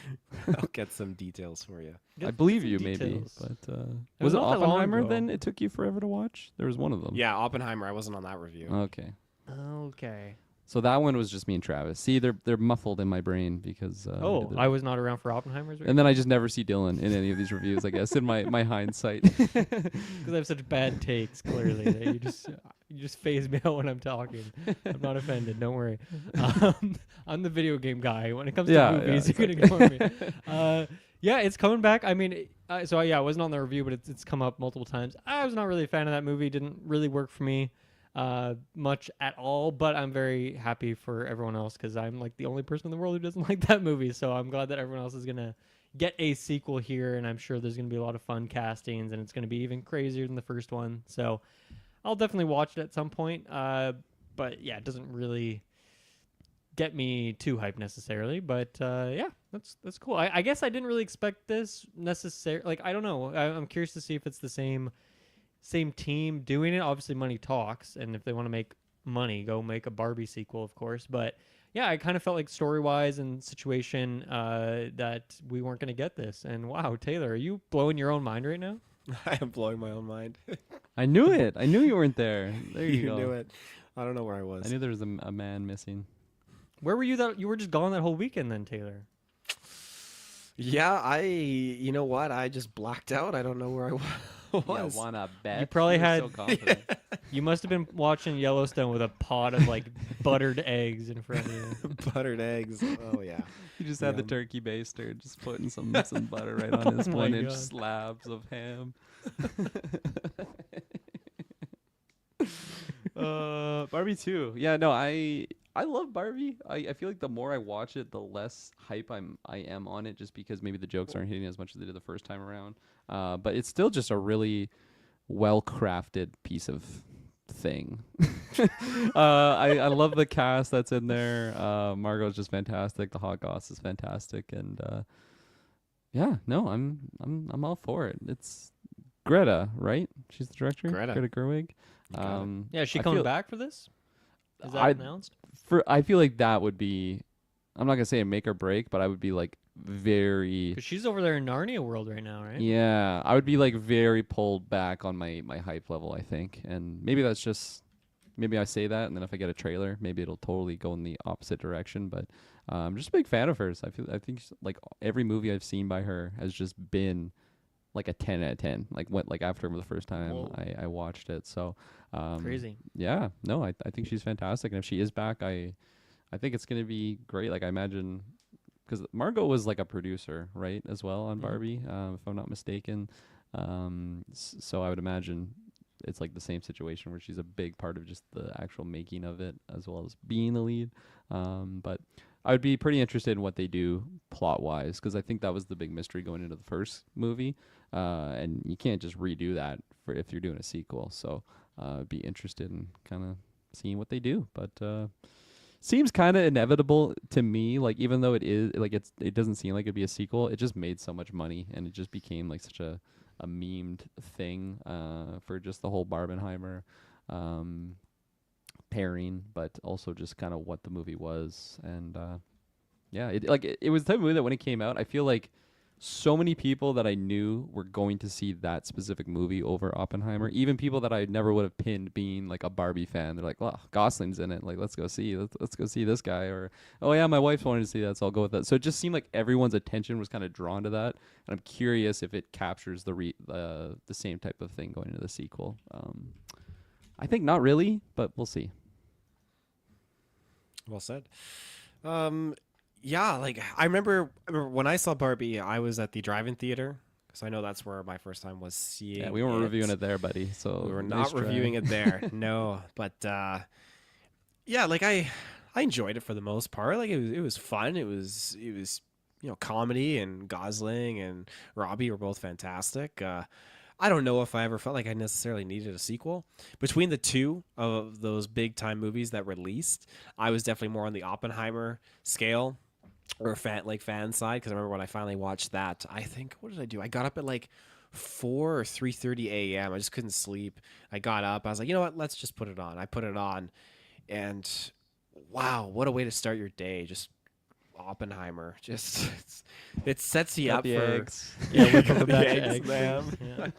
I'll get some details for you. I believe some you, maybe. details. But was was it not that long Oppenheimer ago. then it took you forever to watch? There was one of them. Yeah, Oppenheimer. I wasn't on that review. Okay. Okay. So that one was just me and Travis. See, they're muffled in my brain because. I was not around for Oppenheimer's review And then I just never see Dylan in any of these reviews. I guess in my hindsight. because I have such bad takes. Clearly, that you just phase me out when I'm talking. I'm not offended. Don't worry. I'm the video game guy. When it comes Yeah, to movies, yeah, you can ignore me. Yeah, it's coming back. I mean, I wasn't on the review, but it's come up multiple times. I was not really a fan of that movie. Didn't really work for me much at all. But I'm very happy for everyone else because I'm like the only person in the world who doesn't like that movie. So I'm glad that everyone else is gonna get a sequel here, and I'm sure there's gonna be a lot of fun castings, and it's gonna be even crazier than the first one. So I'll definitely watch it at some point. But yeah, it doesn't really get me too hyped necessarily. But yeah, that's cool. I guess I didn't really expect this necessarily. Like, I don't know. I'm curious to see if it's the same team doing it. Obviously, money talks, and if they want to make money, go make a Barbie sequel, of course. But yeah, I kind of felt like story-wise and situation that we weren't going to get this. And wow, Taylor, are you blowing your own mind right now? I am blowing my own mind. I knew it. I knew you weren't there. There you, go. knew it. I don't know where I was. I knew there was a man missing. Where were you? That you were just gone that whole weekend, then, Taylor. Yeah, you know what? I just blacked out. I don't know where I was. Yeah, wanna bet? You probably were had- so confident. You must have been watching Yellowstone with a pot of like buttered eggs in front of you. Buttered eggs. Oh yeah. You just had the Yum. turkey baster, just putting some butter right on his Oh my 1-inch God. slabs of ham. Barbie 2. Yeah, no, I love Barbie. I feel like the more I watch it, the less hype I am on it, just because maybe the jokes aren't hitting as much as they did the first time around. But it's still just a really well crafted piece of thing. I love the cast that's in there. Margot's just fantastic. The hot goss is fantastic, and yeah, no, I'm all for it. It's Greta, right? She's the director. Greta. Gerwig. You got it. Yeah, is she I coming feel- back for this? Is that I- announced? I feel like that would be. I'm not gonna say a make or break, but I would be like very. Because she's over there in Narnia world right now, right? Yeah, I would be like very pulled back on my hype level, I think. And maybe that's just maybe I say that, and then if I get a trailer, maybe it'll totally go in the opposite direction. But I'm just a big fan of hers. I think like every movie I've seen by her has just been like a 10 out of 10. Like after the first time Whoa. I watched it. So Crazy. yeah, no, I think she's fantastic, and if she is back, I think it's gonna be great. Like I imagine. Because Margot was like a producer, right, as well on Mhm. Barbie, if I'm not mistaken. So I would imagine it's like the same situation where she's a big part of just the actual making of it as well as being the lead. But I would be pretty interested in what they do plot-wise, because I think that was the big mystery going into the first movie. And you can't just redo that for if you're doing a sequel. So I'd be interested in kind of seeing what they do. But seems kind of inevitable to me. Like even though it is like it doesn't seem like it'd be a sequel. It just made so much money, and it just became like such a memed thing for just the whole Barbenheimer pairing, but also just kind of what the movie was. And yeah, it was the type of movie that when it came out, I feel like so many people that I knew were going to see that specific movie over Oppenheimer. Even people that I never would have pinned being like a Barbie fan. They're like, "Well, Gosling's in it. Like, let's go see. Let's go see this guy." Or, "Oh yeah, my wife wanted to see that, so I'll go with that." So it just seemed like everyone's attention was kind of drawn to that, and I'm curious if it captures the same type of thing going into the sequel. I think not really, but we'll see. Well said. Yeah, like I remember when I saw Barbie, I was at the drive-in theater, because I know that's where my first time was seeing. Yeah, we weren't reviewing it there, buddy. So We were nice not try. reviewing it there. No, but yeah, like I enjoyed it for the most part. Like it was fun. It was comedy, and Gosling and Robbie were both fantastic. I don't know if I ever felt like I necessarily needed a sequel. Between the two of those big time movies that released, I was definitely more on the Oppenheimer scale, or fan side, because I remember when I finally watched that, I think, what did I do? I got up at like 4 or 3:30 a.m. I just couldn't sleep. I got up. I was like, you know what? Let's just put it on. I put it on, and wow, what a way to start your day! Just Oppenheimer. Just it sets you Got up the for eggs. Yeah, whip up a The batch of eggs, eggs, man. Yeah.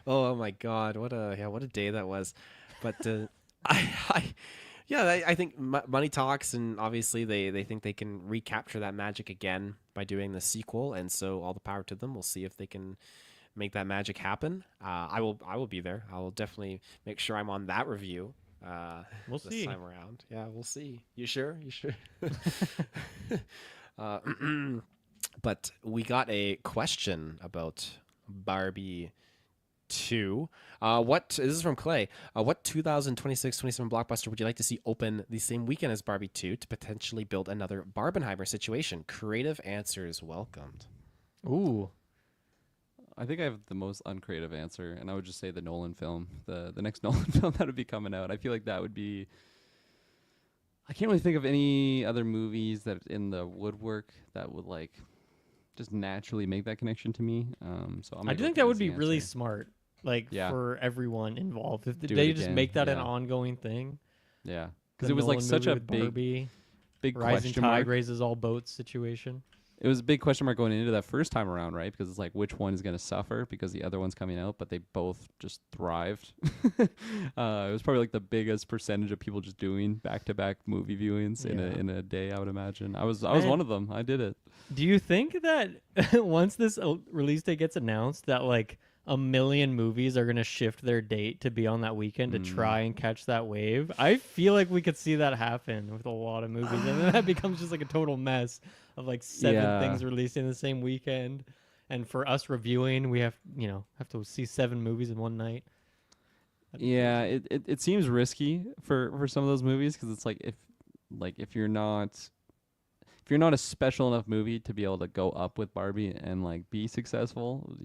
Oh my God, what a day that was. But I think money talks, and obviously they think they can recapture that magic again by doing the sequel, and so all the power to them. We'll see if they can make that magic happen. I will be there. I will definitely make sure I'm on that review. We'll this see. time around. Yeah, we'll see. You sure? You sure? uh, but we got a question about Barbie 2. This is from Clay. What 2026-27 blockbuster would you like to see open the same weekend as Barbie 2 to potentially build another Barbenheimer situation? Creative answers welcomed. Ooh. I think I have the most uncreative answer, and I would just say the Nolan film, the next Nolan film that would be coming out. I feel like that would be. I can't really think of any other movies that in the woodwork that would like just naturally make that connection to me. So I do think that would be really smart, like Yeah. for everyone involved. If Do they it just again, make that an yeah. ongoing thing. Yeah, The because it was like Nolan such movie a with big Barbie, big rising question tide mark. raises all boats situation. It was a big question mark going into that first time around, right? Because it's like which one is going to suffer because the other one's coming out, but they both just thrived. It was probably like the biggest percentage of people just doing back-to-back movie viewings in a day. I would imagine. I was one of them. I did it. Do you think that once this release date gets announced, that like 1 million movies are gonna shift their date to be on that weekend to try and catch that wave? I feel like we could see that happen with a lot of movies, and then that becomes just like a total mess of like 7 things releasing the same weekend. And for us reviewing, we have to see 7 movies in one night. Yeah, it seems risky for some of those movies because it's like if you're not a special enough movie to be able to go up with Barbie and like be successful,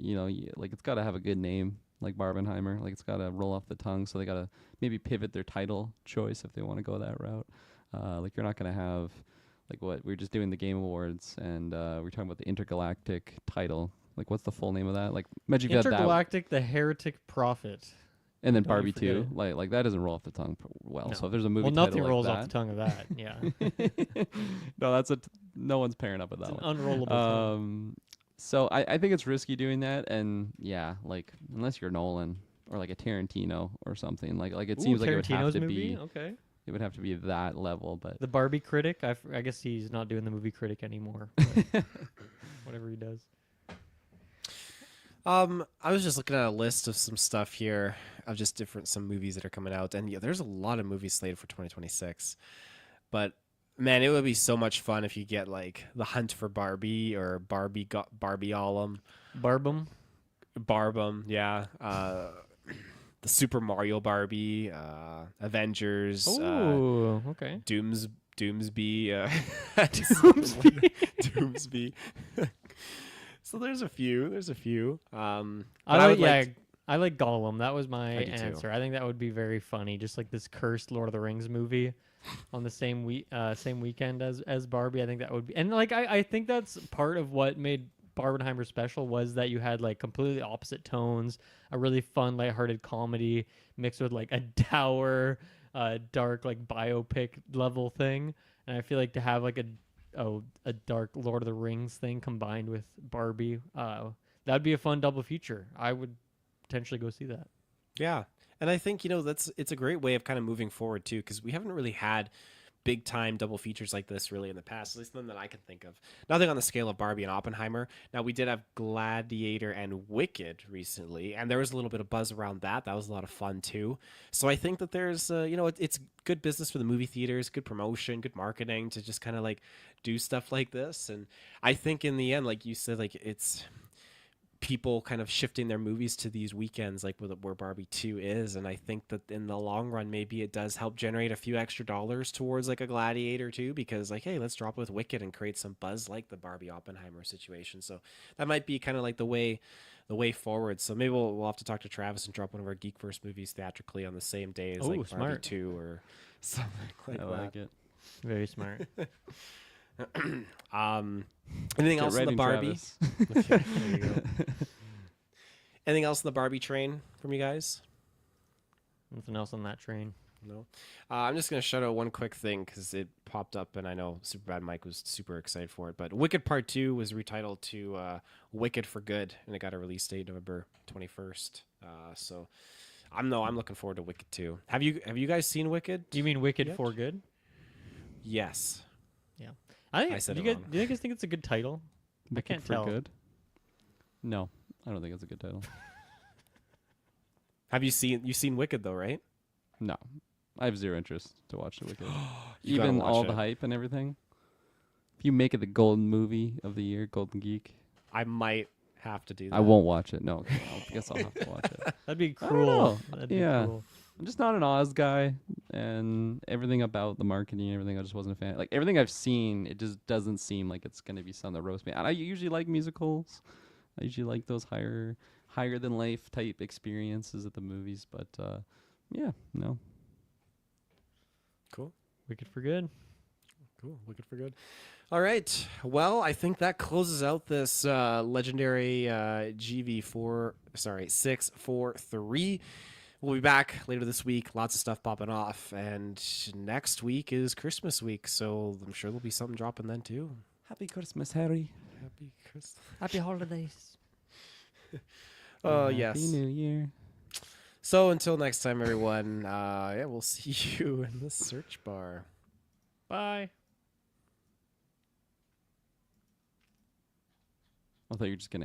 like it's got to have a good name like Barbenheimer, like it's got to roll off the tongue. So they got to maybe pivot their title choice if they want to go that route. Like you're not gonna have like what we were just doing the Game Awards and we're talking about the intergalactic title. Like what's the full name of that? Like imagine you got that. Intergalactic, the Heretic Prophet. And then Don't Barbie you forget 2, like that doesn't roll off the tongue well. No. So if there's a movie Well, title nothing rolls like off the tongue of that. Yeah, no, no one's pairing up with that it's an one. unrollable tongue. So I think it's risky doing that, and yeah, like unless you're Nolan or like a Tarantino or something, like it seems like it would have Tarantino's to movie? be. Okay. It would have to be that level, but The Barbie critic. I guess he's not doing the movie critic anymore. but whatever he does. I was just looking at a list of some stuff here of just some movies that are coming out, and yeah, there's a lot of movies slated for 2026. But man, it would be so much fun if you get like The Hunt for Barbie or Barbie Alum, Barbum, yeah. The Super Mario Barbie, Avengers, Oh, okay. Doomsby, Doomsby. Doomsby. So there's a few. I like Gollum. That was my I do too. answer. I think that would be very funny. Just like this cursed Lord of the Rings movie on the same weekend as Barbie. I think that would be, and like I think that's part of what made Barbenheimer special was that you had like completely opposite tones, a really fun, lighthearted comedy mixed with like a dour dark like biopic level thing, and I feel like to have like a dark Lord of the Rings thing combined with Barbie, that'd be a fun double feature. I would potentially go see that. Yeah. And I think, it's a great way of kind of moving forward too, because we haven't really had big time double features like this really in the past, at least none that I can think of. Nothing on the scale of Barbie and Oppenheimer. Now, we did have Gladiator and Wicked recently, and there was a little bit of buzz around that. That was a lot of fun too. So I think that there's, it's good business for the movie theaters, good promotion, good marketing to just kind of like do stuff like this. And I think in the end, like you said, like it's people kind of shifting their movies to these weekends, like where Barbie 2 is. And I think that in the long run, maybe it does help generate a few extra dollars towards like a Gladiator too, because like, hey, let's drop it with Wicked and create some buzz like the Barbie Oppenheimer situation. So that might be kind of like the way forward. So maybe we'll have to talk to Travis and drop one of our GeekVerse movies theatrically on the same day as like Barbie smart. 2 or something like I that. like it. Very smart. Anything Get else on the ready, Barbie? Travis. Okay, there you go. Anything else on the Barbie train from you guys? Nothing else on that train. No. I'm just going to shout out one quick thing because it popped up and I know Superbad Mike was super excited for it. But Wicked Part 2 was retitled to Wicked for Good, and it got a release date November 21st. So I'm looking forward to Wicked 2. Have you guys seen Wicked? Do you mean Wicked Yet? for Good? Yes. Yeah. I think. I said do it you wrong. do you guys think it's a good title? Wicked can't for tell. Good? No, I don't think it's a good title. Have you seen Wicked though, right? No, I have zero interest to watch the Wicked. You gotta Even watch all it. the hype and everything. If you make it the golden movie of the year, Golden Geek, I might have to do that. I won't watch it. No, I guess I'll have to watch it. That'd be I don't cruel. know. That'd be Yeah. cruel. I'm just not an Oz guy, and everything about the marketing and everything, I just wasn't a fan. Like everything I've seen, it just doesn't seem like it's gonna be something that roast me. And I usually like musicals. I usually like those higher than life type experiences at the movies. But yeah, no. Cool. Wicked for Good. Cool. Wicked for Good. All right. Well, I think that closes out this legendary GV4, 643. We'll be back later this week. Lots of stuff popping off. And next week is Christmas week. So I'm sure there'll be something dropping then too. Happy Christmas, Harry. Happy Christmas. Happy holidays. Oh, Happy yes. New Year. So until next time, everyone, we'll see you in the search bar. Bye. I thought you were just gonna